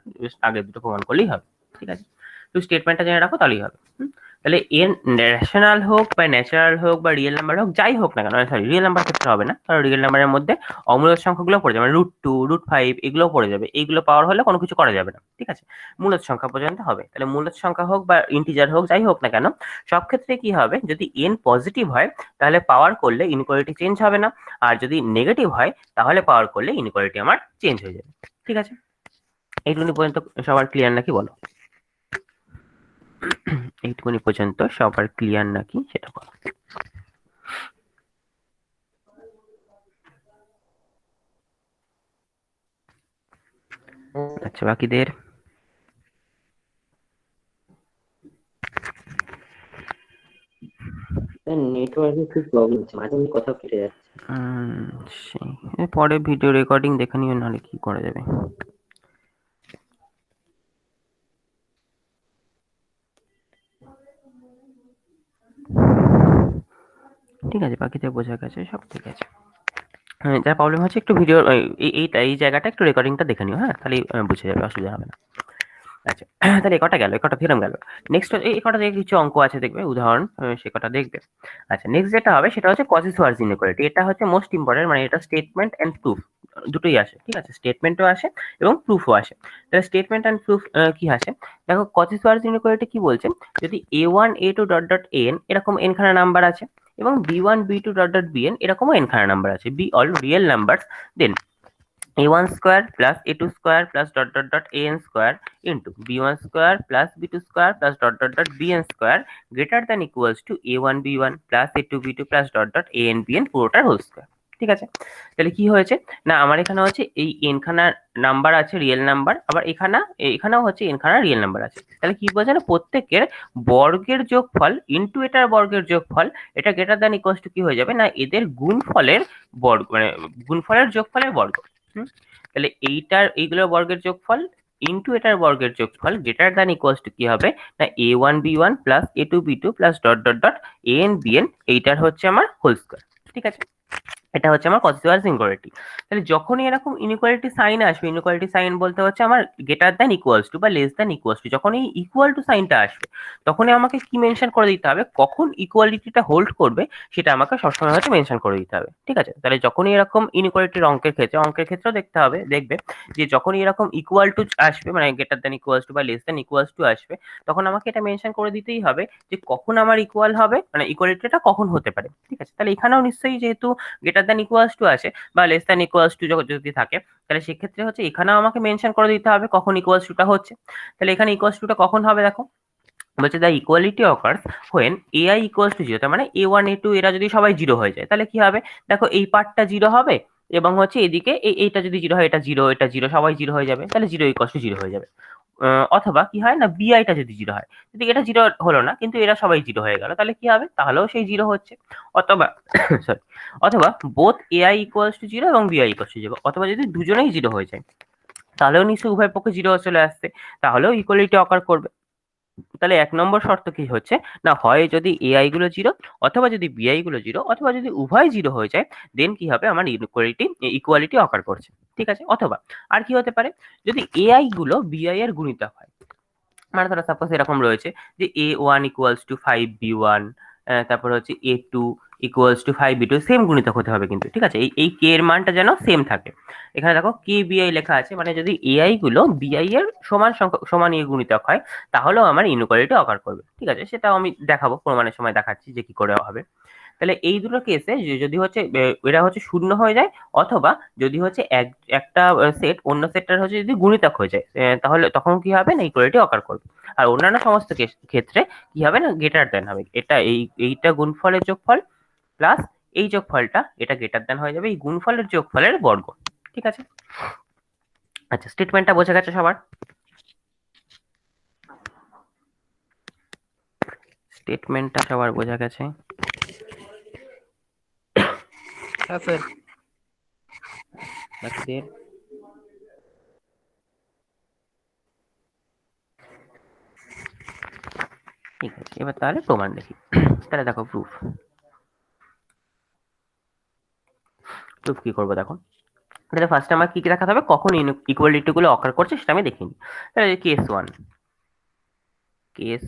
আগের দুটো প্রমাণ করলেই হবে। ঠিক আছে, তো স্টেটমেন্টটা জেনে রাখো তাহলেই হবে। তাহলে এর রেশনাল হোক বা ন্যাচারাল হোক বা রিয়েল নাম্বার হোক, যাই হোক না কেন, সরি রিয়েল নাম্বার ক্ষেত্রে হবে না, কারণ রিয়েল নাম্বারের মধ্যে অমূলদ সংখ্যাগুলো পড়ে যাবে, √2 √5 এগুলো পড়ে যাবে, এইগুলো পাওয়ার হলে কোনো কিছু করা যাবে না, ঠিক আছে, মূলদ সংখ্যা পর্যন্ত হবে। তাহলে মূলদ সংখ্যা হোক বা ইন্টিজার হোক, যাই হোক না কেন, সব ক্ষেত্রে কি হবে, যদি n পজিটিভ হয় তাহলে পাওয়ার করলে ইনইকুয়ালিটি চেঞ্জ হবে না, আর যদি নেগেটিভ হয় তাহলে পাওয়ার করলে ইনইকুয়ালিটি আমার চেঞ্জ হয়ে যাবে, ঠিক আছে। এইটুকুনি পর্যন্ত সবার ক্লিয়ার নাকি বলো? এইটুকুনি পর্যন্ত সবার ক্লিয়ার নাকি সেটা বলো। আচ্ছা, বাকিদের নেটওয়ার্কের খুব প্রবলেম হচ্ছে, মাঝে মাঝে কথা কেটে যাচ্ছে। পরে ভিডিও রেকর্ডিং দেখে নিও, নাহলে কি করা যাবে। ঠিক আছে, বাকিদের বোঝা গেছে, সব ঠিক আছে। হ্যাঁ, যা প্রবলেম হচ্ছে একটু ভিডিও এই জায়গাটা একটু রেকর্ডিংটা দেখে নিও, হ্যাঁ, তাহলে বুঝে যাবে, অসুবিধা হবে না। আচ্ছা, তাহলে কটা গেল, কটা থিওরেম গেল। নেক্সট এই কটা থেকে কিছু অঙ্ক আছে দেখবে, উদাহরণ, সে কটা দেখবে। আচ্ছা, নেক্সট যেটা হবে সেটা হচ্ছে কজি-সোয়ার্জ ইনইকুয়ালিটি। এটা হচ্ছে মোস্ট ইম্পর্টেন্ট, মানে এটা স্টেটমেন্ট এন্ড প্রুফ দুটোই আসে, ঠিক আছে, স্টেটমেন্টও আসে এবং প্রুফও আসে। তাহলে স্টেটমেন্ট এন্ড প্রুফ কি আসে, দেখো কজি-সোয়ার্জ ইনইকুয়ালিটি কি বলছে, যদি a1 a2 dot dot n এরকম n খানা নাম্বার আছে এবং b1 b2 dot dot bn এরকমও n খানা নাম্বার আছে, B all real numbers, then a1 square plus a2 square plus dot dot dot an square into b1 square plus b2 square plus dot dot dot bn square greater than equals to a1 b1 plus a2 b2 plus dot dot an bn পুরোটার whole square, ঠিক আছে। তাহলে কি হয়েছে না, আমার এখানে হচ্ছে এই n খানা নাম্বার আছে রিয়েল নাম্বার, আবার এখানেও হচ্ছে n খানা রিয়েল নাম্বার আছে। তাহলে কি বলছে না, প্রত্যেকের বর্গের যোগফল ইনটু এটার বর্গের যোগফল, এটা গ্রেটার দ্যান ইকুয়ালস টু কি হয়ে যাবে না, এদের গুণফলের বর্গ, মানে গুণফলের যোগফলের বর্গ। তাহলে এইগুলোর বর্গের যোগফল ইনটু এটার বর্গের যোগফল গ্রেটার দ্যান ইকুয়ালস টু কি হবে না, a1 b1 plus a2 b2 plus dot dot dot an bn, এইটার হচ্ছে আমার হোল স্কয়ার, ঠিক আছে। এটা হচ্ছে আমার কজি-সোয়ার্জ ইনইকুয়ালিটি। তাহলে যখনই এরকম ইনইকুয়ালিটি সাইন আসবে, ইনইকুয়ালিটি সাইন বলতে হচ্ছে আমার গ্রেটার দ্যান ইকুয়ালস টু বা লেস দ্যান ইকুয়ালস টু, যখন এই ইকুয়াল টু সাইনটা আসবে তখনই আমাকে কি মেনশন করে দিতে হবে, কখন ইকুয়ালিটিটা হোল্ড করবে সেটা আমাকে সবসময় হচ্ছে মেনশন করে দিতে হবে, ঠিক আছে। তাহলে যখনই এরকম ইনইকুয়ালিটির অঙ্কের ক্ষেত্রেও দেখতে হবে, দেখবে যে যখনই এরকম ইকুয়াল টু আসবে, মানে গ্রেটার দ্যান ইকুয়ালস টু বা লেস দ্যান ইকুয়ালস টু আসবে, তখন আমাকে এটা মেনশন করে দিতেই হবে যে কখন আমার ইকুয়াল হবে, মানে ইকুয়ালিটিটা কখন হতে পারে, ঠিক আছে। তাহলে এখানেও নিশ্চয়ই যেহেতু গ্রেটার দ্যান ইকুয়ালস টু আছে বা লেস দ্যান ইকুয়ালস টু যদি থাকে, তাহলে সেক্ষেত্রে হচ্ছে এখানেও আমাকে মেনশন করে দিতে হবে কখন ইকুয়ালস টুটা হচ্ছে। তাহলে এখানে ইকুয়ালস টুটা কখন হবে, দেখো বলছে the equality occurs when ai equals to 0, তার মানে a1 a2 এরা যদি সবাই 0 হয়ে যায়, তাহলে কি হবে, দেখো এই পার্টটা 0 হবে এবং হচ্ছে এদিকে এইটা যদি 0 হয়, এটা 0 এটা 0 সবাই 0 হয়ে যাবে, তাহলে 0 ইকুয়ালস টু 0 হয়ে যাবে। অথবা কি হয় না, বিআইটা যদি 0 হয়, যদি এটা 0 হলো না কিন্তু এরা সবাই 0 হয়ে গেল, তাহলে কি হবে, তাহলেও সেই 0 হচ্ছে। অথবা সরি, অথবা বোথ ai ইকুয়ালস টু 0 এবং bi ইকুয়ালস টু 0, অথবা যদি দুজনেই 0 হয়ে যায় তাহলেও নিশ্চয়ই উভয় পক্ষে 0 চলে আসছে, তাহলেও ইকুয়ালিটি অকার করবে। তাহলে 1 নম্বর শর্ত কি হচ্ছে না, হয় যদি ai গুলো 0, অথবা যদি bi গুলো 0, অথবা যদি উভয় 0 হয়ে যায়, দেন কি হবে, আমার ইকুয়ালিটি অকার করছে, ঠিক আছে। অথবা আর কি হতে পারে, যদি ai গুলো bi এর গুণিতক হয়, মানে ধরো সাপোজ এরকম রয়েছে যে a1 ইকুয়ালস টু 5b1, তারপর হচ্ছে a2 equals to 5b2, same গুণিতক হতে হবে কিন্তু, ঠিক আছে, এই k এর মানটা যেন সেম থাকে। এখানে দেখো কে বিআই লেখা আছে, মানে যদি ai গুলো bi এর সমান ইয়ে গুণিতক হয়, তাহলেও আমার ইনইকুয়ালিটি অকার করবে, ঠিক আছে। সেটাও আমি দেখাবো, প্রমাণের সময় দেখাচ্ছি যে কি করে হবে। তাহলে এই দুটো কেসে যদি হচ্ছে এরা হচ্ছে শূন্য হয়ে যায়, অথবা যদি হচ্ছে একটা সেট অন্য সেটটার হচ্ছে যদি গুণিতক হয়ে যায়, তাহলে তখন কি হবে না, ইকুয়ালিটি অকার করবে। আর অন্যান্য সমস্ত ক্ষেত্রে কি হবে না, গ্রেটার দ্যান হবে, এটা এইটা গুণফলের যোগফল প্লাস এই যোগফলটা, এটা গ্রেটার দ্যান হয়ে যাবে এই গুণফলের যোগফলের বর্গ, ঠিক আছে। আচ্ছা, স্টেটমেন্টটা বোঝা গেছে সবার? স্টেটমেন্টটা সবার বোঝা গেছে? হ্যাঁ স্যার। বাকিদের? ঠিক আছে, এবার তাহলে প্রমাণ দেখি। তাহলে দেখো প্রুফ কি করবো দেখো। তাহলে ফার্স্ট আমার কি দেখাতে হবে, কখন ইকুয়ালিটি গুলো অকার করছে সেটা আমি দেখিনি। তাহলে কেস 1, কেস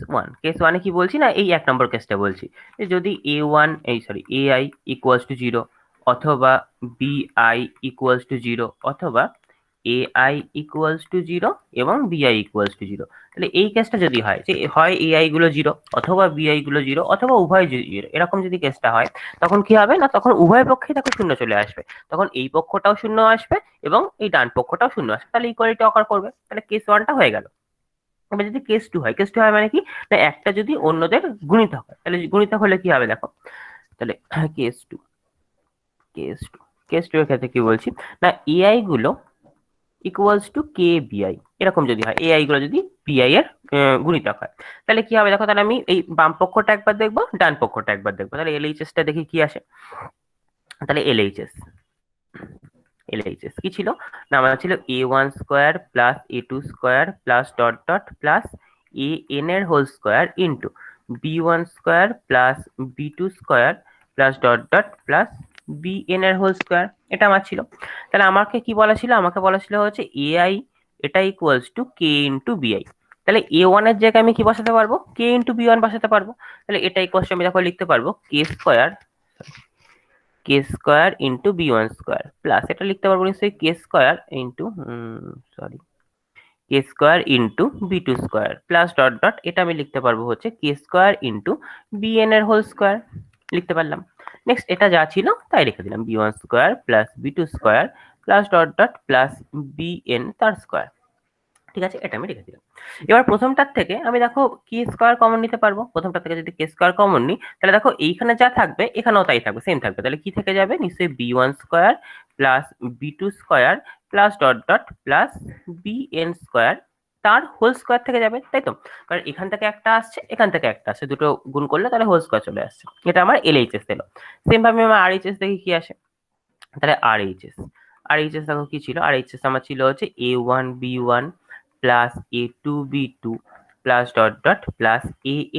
ওয়ানে কি বলছি না, এই 1 নম্বর কেসটা বলছি, যে যদি এআই ইকুয়ালস টু 0 অথবা বিআই ইকুয়ালস টু 0 অথবা এআই ইকুয়ালস টু 0 এবং বিআই ইকুয়ালস টু 0, তাহলে এই কেসটা যদি হয় যে হয় এআই গুলো 0 অথবা বিআই গুলো 0 অথবা উভয় 0, এরকম যদি কেসটা হয়, তখন কি হবে না, তখন উভয় পক্ষেই দেখো শূন্য চলে আসবে। তখন এই পক্ষটাও শূন্য আসবে এবং এই ডান পক্ষটাও শূন্য আসবে, তাহলে ইকুয়ালিটি অকার করবে। তাহলে কেস ওয়ানটা হয়ে গেল। এবার যদি কেস টু হয় মানে কি, না একটা যদি অন্যদের গুণিতক হয়, তাহলে গুণিতক হলে কি হবে দেখো, তাহলে case two case two case two এর ক্ষেত্রে কি বলছি না, এআই গুলো ইকুয়ালস টু কে বিআই, এরকম যদি হয়, এআই গুলো যদি বিআই এর গুণিতক হয়, তাহলে কি হবে দেখো, তাহলে আমি এই বাম পক্ষটা একবার দেখবো, ডান পক্ষটা একবার দেখবো, তাহলে এলএইচএস টা দেখি কি আসে। তাহলে এলএইচএস কি ছিল না, আমার ছিল a1 square plus a2 square plus dot dot plus A N এর whole square into b1 square plus b2 square plus dot dot plus B N এর হোল স্কোয়ার, এটা আমার ছিল। তাহলে আমাকে কি বলা ছিল, আমাকে বলা ছিল হচ্ছে এআই এটা ইকুয়ালস টু কে ইন্টু বিআই। তাহলে a1 এর জায়গায় আমি কি বসাতে পারবো, কে ইন্টু বি1 বসাতে পারবো। তাহলে এটা ইকুয়ালস আমি দেখো লিখতে পারবো K square into B one square plus, এটা লিখতে পারবো নিশ্চয়ই K square into B two square plus dot dot, এটা আমি লিখতে পারবো হচ্ছে কে স্কোয়ার ইন্টু বিএন এর হোল স্কোয়ার, লিখতে পারলাম। নেক্সট এটা যা ছিল তাই রেখে দিলাম, B one square plus B two square plus dot dot plus BN তার স্কোয়ার। ঠিক আছে, এটা আমি রেখে দিলাম। এবার প্রথমটার থেকে আমি দেখো কে স্কোয়ার কমন নিতে পারবো, প্রথমটা থেকে যদি কে স্কোয়ার কমন নিই, তাহলে দেখো এইখানে যা থাকবে এখানেও তাই থাকবে, সেম থাকবে। তাহলে কি থেকে যাবে, নিশ্চয়ই B one square plus B two square plus dot dot plus BN square তার হোল স্কোয়ার থেকে যাবে, তাই তো? কারণ এখান থেকে একটা আসছে, এখান থেকে একটা আসছে, দুটো গুণ করলে তাহলে হোল স্কোয়ার চলে আসছে। এটা আমার এলএইচএস এলো। সেম ভাবে আমার আরএইচএস দেখি কি আসে। তাহলে আর এইচএস দেখো কি ছিল, আর এইচএস আমার ছিল হচ্ছে a1 b1 plus a2 b2 plus dot dot plus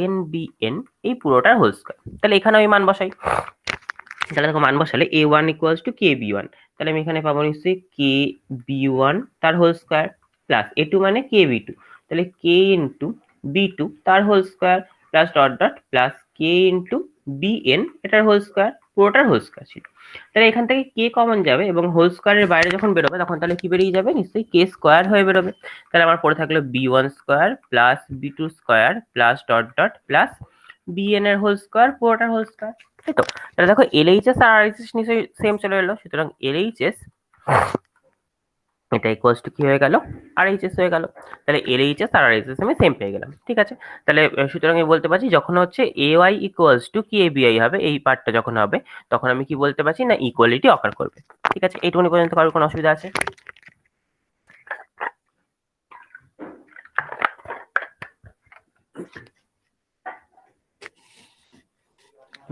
an bn, এই পুরোটার হোল স্কোয়ার। তাহলে এখানে আমি মান বসাই, তাহলে দেখো মান বসালে a1 equals to K B one, তাহলে আমি এখানে পাবো নিশ্চয়ই কে বি1 তার হোল স্কোয়ার প্লাস a2 মানে কে বি2, তাহলে কে ইন্টু বি2 তার whole square plus dot dot plus K into BN এটার হোল স্কোয়ার, পুরোটার হোল স্কোয়ার ছিল। তাহলে এখান থেকে কে কমন যাবে এবং হোল স্কোয়ারের বাইরে যখন বেরোবে তখন তাহলে কি বেরিয়ে যাবে, নিশ্চয়ই কে স্কোয়ার হয়ে বেরোবে। তাহলে আমার পড়ে থাকলো B one square plus B two square plus dot dot plus BN এর হোল স্কোয়ার, পুরোটার হোল স্কোয়ার, তাই তো? তাহলে দেখো এলএইচএস আর আরএইচএস নিশ্চয়ই সেম চলে এলো, সুতরাং এলএইচএস এটা ইকুয়ালস টু কি হয়ে গেল, আরএইচএস হয়ে গেল। তাহলে এলএইচএস আর আরএইচএস আমি সেম পেয়ে গেলাম। ঠিক আছে, তাহলে সুতরাং আমি বলতে পারছি যখন হচ্ছে এওয়াই ইকুয়ালস টু কে বিআই হবে, এই পার্টটা যখন হবে তখন আমি কি বলতে পারছি না, ইকুয়ালিটি অকার করবে। ঠিক আছে, এইটুকুনি পর্যন্ত কারোর কোনো অসুবিধা আছে?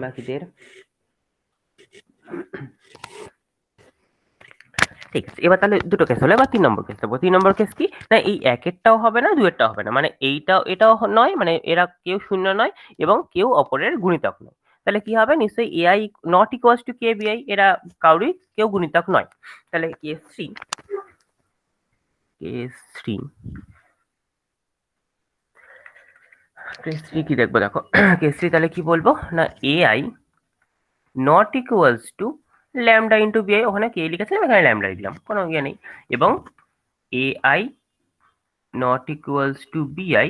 বাকিদের ঠিক আছে। এবার তাহলে দুটো কেস হলো, এবার 3 নম্বর কেস দেবো। 3 নম্বর কেস কি না, এই একেরটাও হবে না, দুয়েরটাও হবে না, মানে এটাও নয়, মানে এরা কেউ শূন্য নয় এবং কেউ অপরের গুণিতক নয়। তাহলে কি হবে, নিশ্চয়ই এআই নট ইকুয়ালস টু কে বিআই, এরা কাউরি কেউ গুণিতক নয়। তাহলে কেস থ্রি কি দেখবো দেখো, কেস থ্রি তাহলে কি বলবো না, AI not equals to lambda into বিআই, ওখানে কে লিখেছিলাম এখানে ল্যামডা লিখলাম, কোনো ইয়ে নেই, এবং এআই নট ইকুয়ালস টু বিআই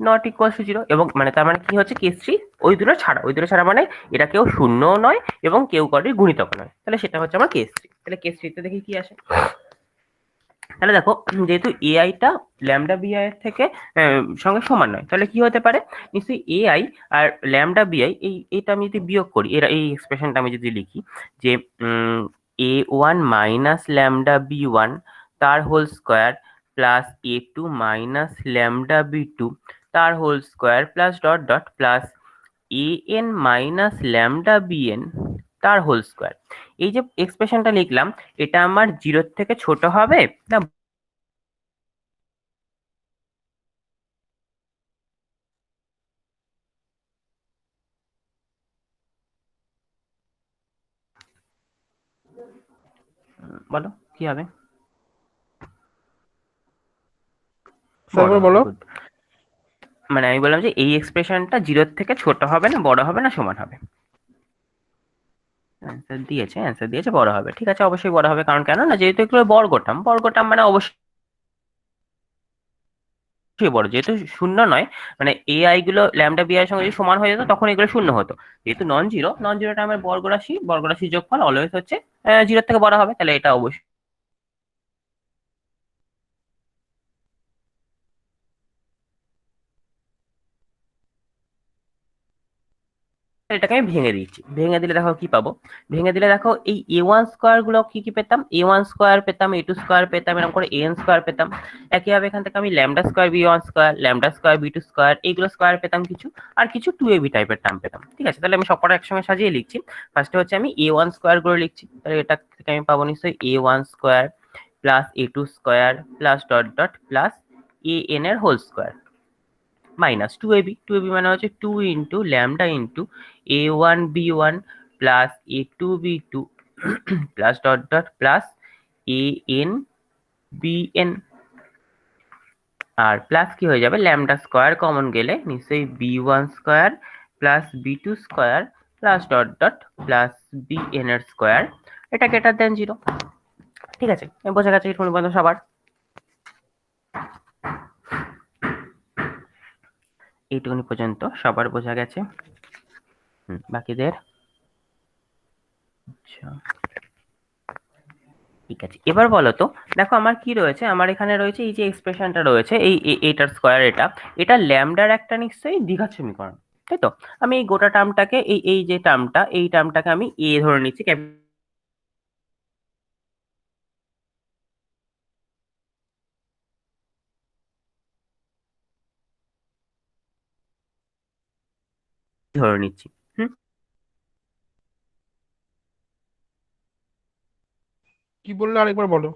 নট ইকুয়ালস টু 0, এবং মানে তার মানে কি হচ্ছে, কেস থ্রি ওই দুটো ছাড়া মানে এটা কেউ শূন্যও নয় এবং কেউ কারোর গুণিতক নয়, তাহলে সেটা হচ্ছে আমার কেস থ্রি। তাহলে কেস থ্রিতে দেখি কি আসে। তাহলে দেখো যেহেতু এআইটা ল্যামডা বিআই এর থেকে সঙ্গে সমান নয়, তাহলে কি হতে পারে, নিশ্চয়ই এআই আর ল্যামডা বিআই, এইটা আমি যদি বিয়োগ করি, এই এক্সপ্রেশনটা আমি যদি লিখি যে a1 মাইনাস ল্যামডা বি1 তার whole square plus a2 minus lambda B two তার whole square plus dot dot plus an minus lambda BN তার হোল স্কোয়ার, এই যে এক্সপ্রেশনটা লিখলাম এটা আমার 0 থেকে ছোট হবে না বলো কি হবে? স্যার বড় একবার হবে, বলো। গুড। মানে আমি বললাম যে এই এক্সপ্রেশনটা 0 থেকে ছোট হবে না বড় হবে না সমান হবে? অ্যান্সার দিয়েছে বড় হবে। ঠিক আছে, অবশ্যই বড় হবে, কারণ কেন না, যেহেতু এগুলো বর্গটাম মানে অবশ্যই বড়, যেহেতু শূন্য নয়, মানে এ আই গুলো ল্যামডা বি এর সঙ্গে যদি সমান হয়ে যেত তখন এগুলো শূন্য হতো। যেহেতু নন জিরো টাইমের বর্গরাশি যোগফল অলওয়েজ হচ্ছে 0 থেকে বড় হবে, তাহলে এটা অবশ্যই এটাকে আমি ভেঙে দিচ্ছি। ভেঙে দিলে দেখো কি পাবো, ভেঙে দিলে দেখো এই a1 স্কোয়ার গুলো কি কি পেতাম, a1 স্কোয়ার পেতাম, a2 স্কোয়ার পেতাম, এরকম করে an স্কোয়ার পেতাম। একইভাবে এখান থেকে আমি lambda square b1 square, lambda square b2 square, এইগুলো স্কোয়ার পেতাম কিছু, আর কিছু 2ab টাইপের টার্ম পেতাম। ঠিক আছে, তাহলে আমি সবকটা একসঙ্গে সাজিয়ে লিখছি। ফার্স্টে হচ্ছে আমি a1 স্কোয়ার গুলো লিখছি, তাহলে এটা থেকে আমি পাবো নিশ্চয়ই a1 square plus a2 square plus dot dot plus an এর হোল স্কোয়ার মাইনাস 2ab মানে হচ্ছে 2 into lambda into a1 b1 plus a2 b2 plus dot dot plus an bn, আর প্লাস কি হয়ে যাবে, ল্যামডা স্কোয়ার কমন গেলে নিশ্চয়ই b1 square plus b2 square plus dot dot plus bn এর square, এটা গ্রেটার দেন 0। ঠিক আছে, বোঝা গেছে এটুকু পর্যন্ত সবার? এইটুকুনি পর্যন্ত সবার বোঝা গেছে? বাকিদের? আচ্ছা, ঠিক আছে, এবার বলো তো, দেখো আমার কি রয়েছে, আমার এখানে রয়েছে এই যে এক্সপ্রেশনটা রয়েছে এই এটার স্কোয়ার, এটা ল্যামডার একটা নিশ্চয়ই দ্বিঘাত সমীকরণ, তাই তো? আমি এই গোটা টার্মটাকে এই যে টার্মটা, এই টার্মটাকে আমি এ ধরে নিচ্ছি, ধরে নিচ্ছি। হুম, কি বললে আরেকবার বলো।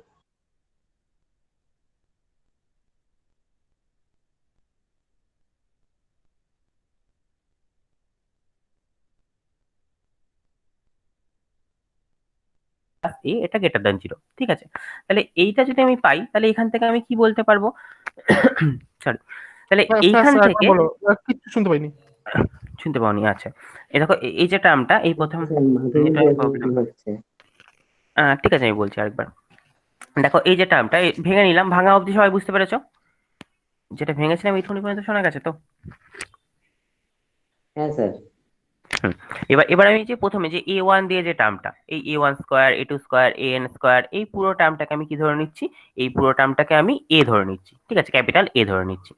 এ এটা গ্রেটার দেন 0। ঠিক আছে, তাহলে এইটা যদি আমি পাই, তাহলে এখান থেকে আমি কি বলতে পারবো, সরি, তাহলে স্যার স্যার এইখান স্যার একবার থেকে বলো, কিচ্ছু শুনতে পাইনি। শুনতে পাওনি? আচ্ছা, এই দেখো এই যে টার্মটা, এই প্রথম মাধুরী নেটওয়ার্ক এখন প্রবলেম। কি হচ্ছে? ঠিক আছে, আমি বলছি আরেকবার। দেখো এই যে টার্মটা ভেঙে নিলাম, ভাঙা অবধি সবাই বুঝতে পেরেছো? যেটা ভেঙেছিলাম এইটুকুনি পর্যন্ত শোনা গেছে তো? হ্যাঁ স্যার। হুম, এবার আমি যে প্রথমে যে a1 দিয়ে যে টার্মটা, এই a1 square a2 square an square, এই পুরো টার্মটাকে আমি কি ধরে নিচ্ছি, এই পুরো টার্মটাকে আমি a ধরে নিচ্ছি। ঠিক আছে, ক্যাপিটাল A ধরে নিচ্ছি।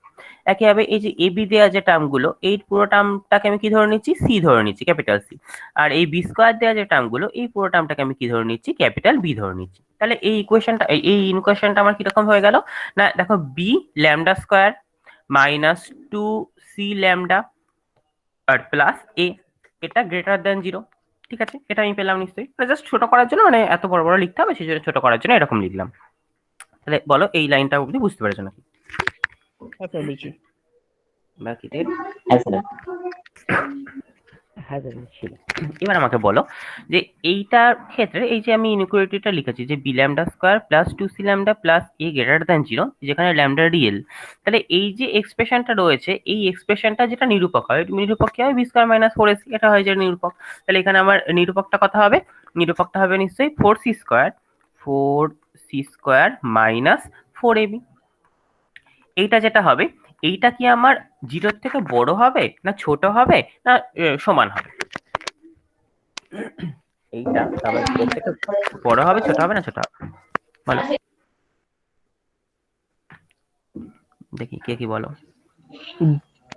একইভাবে এই যে ab দেওয়া যে টার্মগুলো, এই পুরো টার্মটাকে আমি কি ধরে নিচ্ছি, c ধরে নিচ্ছি, ক্যাপিটাল C। আর এই b স্কোয়ার দেওয়া যে টার্মগুলো, এই পুরো টার্মটাকে আমি কি ধরে নিচ্ছি, ক্যাপিটাল B ধরে নিচ্ছি। তাহলে এই ইকুয়েশনটা, এই ইনকুয়েশনটা আমার কিরকম হয়ে গেল, না দেখো b lambda square minus 2c lambda আর প্লাস a, এটা গ্রেটার দেন 0। ঠিক আছে, এটা আমি পেলাম নিশ্চয়ই, জাস্ট ছোট করার জন্য, মানে এত বড় বড় লিখতে হবে সেই জন্য ছোট করার জন্য এরকম লিখলাম। তাহলে বলো এই লাইনটা অবধি বুঝতে পেরেছো নাকি? হ্যাঁ স্যার বুঝছি। বাকিদের? হ্যাঁ স্যার। হ্যাঁ ছিল। এবার আমাকে বলো যে এইটার ক্ষেত্রে এই যে আমি ইনইকুয়ালিটিটা লিখেছি যে b lambda square plus 2c lambda plus a greater than 0, যেখানে ল্যামডা রিয়েল, তাহলে এই যে এক্সপ্রেশনটা রয়েছে, এই এক্সপ্রেশনটা যেটা নিরূপক হয়, নিরূপক কি হয়, বি স্কোয়ার মাইনাস 4ac, এটা হয় যে নিরূপক। তাহলে এখানে আমার নিরূপকটা কথা হবে, নিরূপকটা হবে নিশ্চয়ই 4c স্কোয়ার মাইনাস 4ab। এইটা যেটা হবে, এইটা কি আমার 0 থেকে বড় হবে না ছোট হবে না সমান হবে? এইটা আবার এর থেকে বড় হবে, ছোট হবে না ছোট হবে? বলো দেখি কে কি বলো।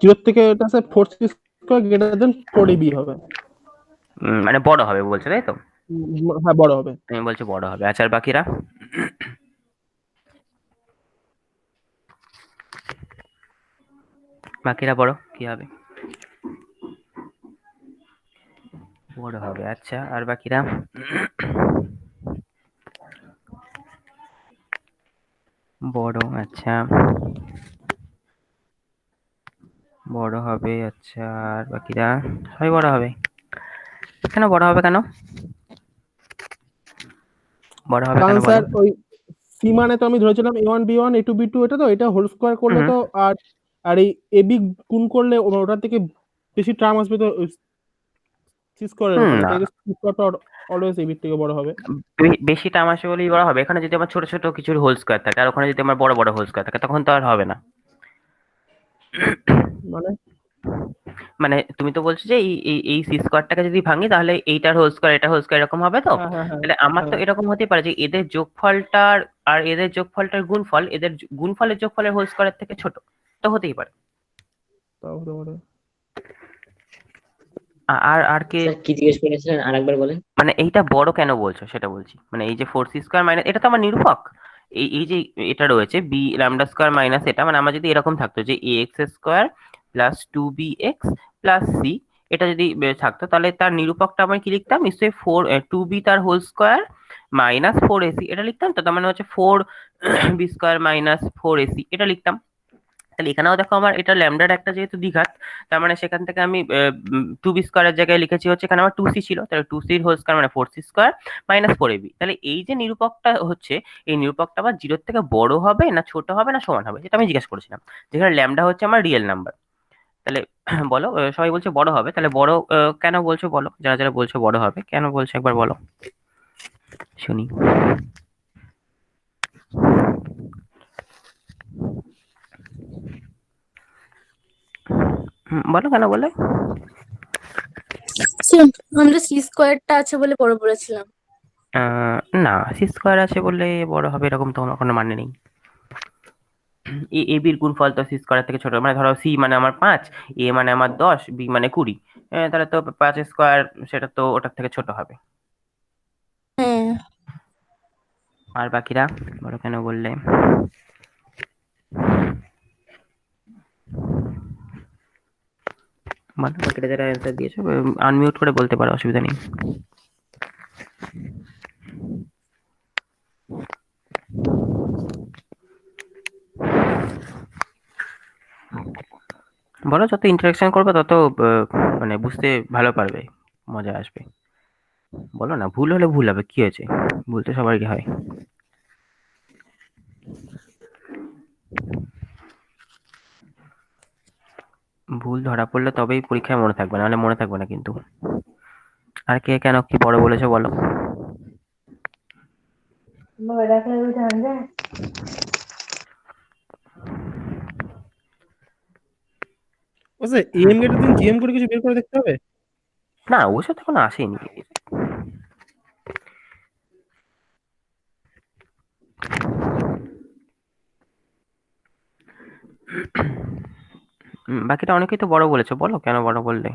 0 থেকে এটা sir 4c square greater than 4ab হবে। মানে বড় হবে বলছো, তাই তো? হ্যাঁ বড় হবে। তুমি বলছো বড় হবে, আচ্ছা আর বাকিরা? বাকিরা বড় কি হবে? বড় হবে, আচ্ছা আর বাকিরা? বড়, আচ্ছা বড় হবে, আচ্ছা আর বাকিরা? সবাই বড় হবে। কেন বড় হবে, কেন বড় হবে, কারণ কেন বলো? স্যার ওই সি মানে তো আমি ধরেছিলাম a1 b1 a2 b2, এটা তো এটা হোল স্কয়ার করলে হুম তো আর আর এই এবি গুণ করলে ওটার থেকে বেশি টার্ম আসবে তো সি স্কোয়ারের উপরে, না, তাই সি স্কোয়ারটা অলওয়েজ এবির থেকে বড় হবে। বেশি টার্ম আসে বলেই বড় হবে। এখানে যদি আমার ছোট ছোট কিছু হোল স্কোয়ার থাকে আর ওখানে যদি আমার বড় বড় হোল স্কোয়ার থাকে তখন তো আর হবে না। মানে মানে তুমি তো বলছো যে এই সি স্কোয়ারটাকে যদি ভাঙি তাহলে এইটার হোল স্কোয়ার এটা হোল স্কোয়ার এরকম হবে তো। হ্যাঁ হ্যাঁ হ্যাঁ তাহলে আমার তো হ্যাঁ, এরকম হতে পারে যে এদের যোগফলটার আর এদের যোগফলটার গুণফল এদের গুণফলের যোগফলের হোল স্কোয়ারের থেকে ছোট, তো হতেই পারে। তাও হতে পারে। আর আর কে, স্যার কি জিজ্ঞেস করেছিলেন আরেকবার বলেন। মানে এইটা বড় কেন বলছো সেটা বলছি। মানে এই যে ফোর সি স্কোয়ার মাইনাস, এটা তো আমার নিরূপক। এই যে এটা রয়েছে বি ল্যামডা স্কোয়ার মাইনাস এটা, মানে আমার যদি এরকম থাকতো যে A X square plus two B X plus C, এটা যদি থাকতো তাহলে তার নিরূপকটা আমি কি লিখতাম, নিশ্চয়ই ফোর টু বি তার whole square minus four ac এটা লিখতাম। তো তার মানে হচ্ছে four b square minus four ac এটা লিখতাম। তাহলে এখানেও দেখো আমার এটা ল্যামডার একটা যেহেতু দ্বিঘাত, তার মানে সেখান থেকে আমি টু বি স্কোয়ারের জায়গায় লিখেছি হচ্ছে এখানে আমার টু সি ছিল, তাহলে টু সির হোল স্কোয়ার মানে four c square minus four ab. তাহলে এই যে নিরূপকটা হচ্ছে, এই নিরূপকটা আবার জিরোর থেকে বড় হবে না ছোট হবে না সমান হবে, যেটা আমি জিজ্ঞেস করেছিলাম। যেখানে ল্যামডা হচ্ছে আমার রিয়েল নাম্বার। তাহলে বলো, সবাই বলছে বড় হবে, তাহলে বড় কেন বলছো বলো, যারা যারা বলছো বড় হবে কেন বলছো একবার বলো শুনি। বলো কেন বলে। আমরা সি স্কোয়ারটা আছে বলে বড় বলেছিলাম। আহ, না, সি স্কোয়ার আছে বললে বড় হবে এরকম তো কোনো মানে নেই। এ বির গুণফল তো সি স্কোয়ার থেকে ছোট, মানে ধরো সি মানে আমার 5, এ মানে আমার 10, বি মানে 20, তাহলে তো 5 স্কোয়ার সেটা তো ওটার থেকে ছোট হবে। হ্যাঁ, আর বাকিরা বলো কেন বললে। বলো বাকিরা যারা অ্যান্সার দিয়েছো আনমিউট করে বলতে পারো, অসুবিধা নেই। বলো, যত ইন্টারাকশন করবে তত মানে বুঝতে ভালো পারবে, মজা আসবে। বলো না, ভুল হলে ভুল হবে, কি হয়েছে, ভুল তো সবারই হয়। ভুল ধরা পড়লে তবেই পরীক্ষায় মনে থাকবে, নাহলে মনে থাকবে না কিন্তু। আর কে কেন কি বড় বলেছো বলো। আচ্ছা, এম গ্রেটার দেন জিএম করে কিছু বের করে দেখতে হবে। না, ওসব তো এখনো আসেনি। বাকিটা অনেকেই তো বড় বলেছো, বলো কেন বড় বললে।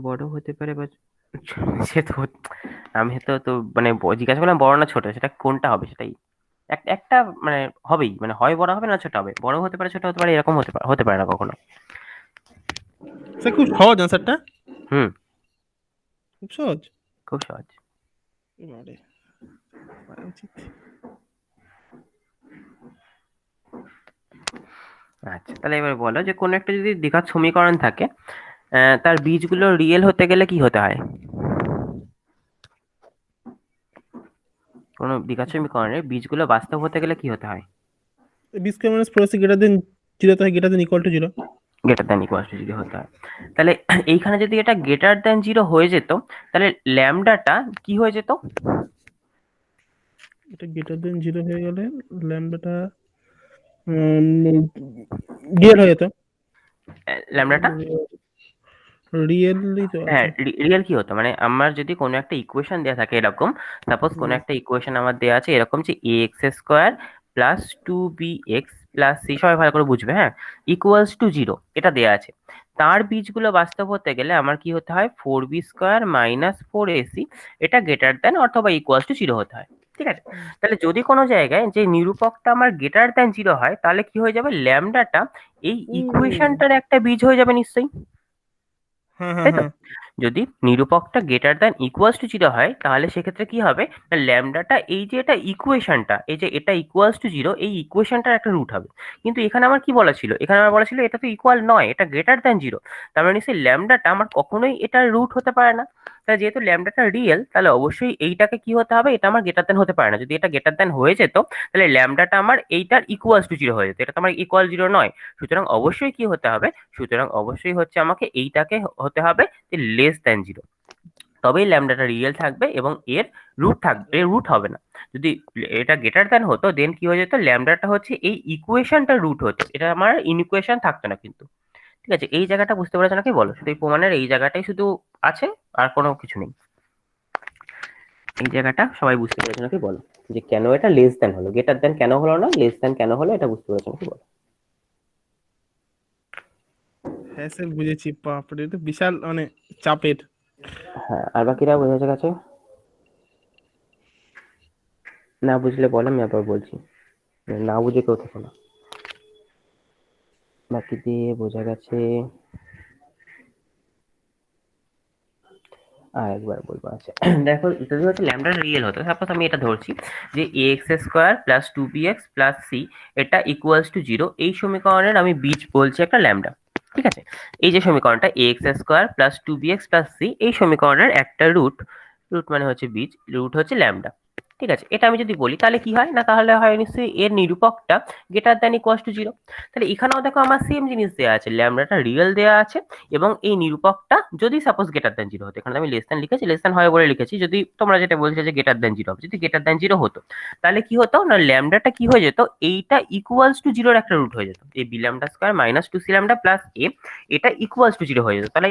বড় হতে পারে বা সে তো আমি তো তো মানে জিজ্ঞাসা করলাম বড় না ছোট, সেটা কোনটা হবে সেটাই একটা মানে হবেই, মানে হয় বড় হবে না ছোট হবে, বড় হতে পারে ছোট হতে পারে, এরকম হতে পারে না কখনো। স্যার খুব সহজ অ্যান্সারটা, হুম, খুব সহজ। খুব সহজ। এবারে পারা উচিত। আচ্ছা, তাহলে এবার বলো যে কোনো একটা যদি দ্বিঘাত সমীকরণ থাকে, তার বীজগুলো রিয়েল হতে গেলে কি হতে হয়। কোনো দ্বিঘাত সমীকরণের বীজগুলো বাস্তব হতে গেলে কি হতে হয়। B square minus four AC greater than zero, তো greater than equal to zero. Greater than equal to যদি হতে হয়, তাহলে এইখানে যদি এটা গ্রেটার দ্যান জিরো হয়ে যেত তাহলে ল্যামডাটা কি হয়ে যেত। এটা গ্রেটার দেন জিরো হয়ে গেলে ল্যামডাটা রিয়েল হয়ে যেত। ল্যামডাটা রিয়েলি তো হ্যাঁ আছে। রিয়েল কি হতো, মানে আমার যদি কোনো একটা ইকুয়েশন দেওয়া থাকে এরকম, সাপোজ কোনো একটা ইকুয়েশন আমার দেওয়া আছে এরকম যে A X square plus two B X plus C, সবাই ভালো করে বুঝবে হ্যাঁ, ইকুয়ালস টু জিরো এটা দেওয়া আছে। তার বীজগুলো বাস্তব হতে গেলে আমার কি হতে হয়, four b square minus four ac এটা গ্রেটার দেন অথবা ইকুয়ালস টু জিরো হতে হয়। ঠিক আছে, তাহলে যদি কোনো জায়গায় যে নিরূপকটা আমার গ্রেটার দেন জিরো হয় তাহলে কি হয়ে যাবে, ল্যামডাটা এই ইকুয়েশনটার একটা বীজ হয়ে যাবে নিশ্চয়ই, হ্যাঁ হ্যাঁ তাই তো। হ্যাঁ যদি নিরূপকটা গ্রেটার দ্যান ইকুয়ালস টু 0 হয় তাহলে সেক্ষেত্রে কি হবে না ল্যামডাটা এই যে এটা ইকুয়েশনটা এই যে এটা ইকুয়ালস টু 0 এই ইকুয়েশনটার একটা রুট হবে। কিন্তু এখানে আমার কি বলা ছিল এখানে আমার বলা ছিল এটা তো ইকুয়াল নয় এটা গ্রেটার দ্যান 0 তার মানে নিশ্চয়ই ল্যামডাটা আমার কখনোই এটার রুট হতে পারে না। তাহলে যেহেতু ল্যামডাটা রিয়েল তাহলে অবশ্যই এইটাকে কি হতে হবে এটা আমার গ্রেটার দ্যান হতে পারে না। যদি এটা গ্রেটার দ্যান হয়ে যেত তাহলে ল্যামডাটা আমার এইটার ইকুয়ালস টু 0 হয়ে যেত। এটা তো আমার ইকুয়াল 0 নয়। সুতরাং অবশ্যই কি হতে হবে সুতরাং অবশ্যই হচ্ছে আমাকে এইটাকে হতে হবে যে লেস দ্যান 0 তবেই ল্যামডাটা রিয়েল থাকবে এবং এর রুট থাকবে এর রুট হবে না। যদি এটা গ্রেটার দ্যান হতো দেন কি হয়ে যেত ল্যামডাটা হচ্ছে এই ইকুয়েশনটা রুট হতো এটা আমার ইনইকুয়েশন থাকতো না কিন্তু। ঠিক আছে এই জায়গাটা বুঝতে পেরেছো নাকি বলো শুধু এই প্রমাণের এই জায়গাটাই শুধু আছে আর কোনো কিছু নেই। এই জায়গাটা সবাই বুঝতে পেরেছো নাকি বলো যে কেন এটা লেস দ্যান হলো গ্রেটার দ্যান কেন হলো না লেস দ্যান কেন হলো এটা বুঝতে পেরেছো নাকি বলো। হ্যাঁ স্যার বুঝেছি, বাপরে এটা বিশাল মানে চাপের। হ্যাঁ আর বাকিরা বোঝা গেছে? না বুঝলে বলো আমি আবার বলছি, না বুঝে কেউ থেকো না। বাকি দিয়ে বোঝা গেছে? আর একবার বলবো আচ্ছা দেখো যদি হচ্ছে ল্যামডা রিয়েল হতো সাপোজ আমি এটা ধরছি যে x square plus 2bx plus C এটা ইকুয়ালস টু 0 এই সমীকরণের আমি বীজ বলছি একটা ল্যামডা। ঠিক আছে এই যে সমীকরণটা x square plus 2bx plus c এই সমীকরণের একটা রুট রুট মানে হচ্ছে বীজ রুট হচ্ছে ল্যামডা। ঠিক আছে এটা আমি যদি বলি তাহলে কি হয় না তাহলে হয় নিশ্চয়ই এর নিরূপকটা গ্রেটার দ্যান ইকুয়ালস টু 0। তাহলে এখানেও দেখো আমার সেম জিনিস দেওয়া আছে ল্যামডাটা রিয়েল দেওয়া আছে এবং এই নিরূপকটা যদি সাপোজ গ্রেটার দ্যান 0 হতো এখানে আমি লেস দ্যান লিখেছি লেস দ্যান হয় বলে লিখেছি যদি তোমরা যেটা বলছো যে গ্রেটার দ্যান 0 হবে যদি গ্রেটার দ্যান 0 হতো তাহলে কি হতো না ল্যামডাটা কি হয়ে যেত এইটা ইকুয়ালস টু 0 একটা রুট হয়ে যেত এই B lambda square minus 2c lambda plus A এটা ইকুয়ালস টু 0 হয়ে যেত। তাহলে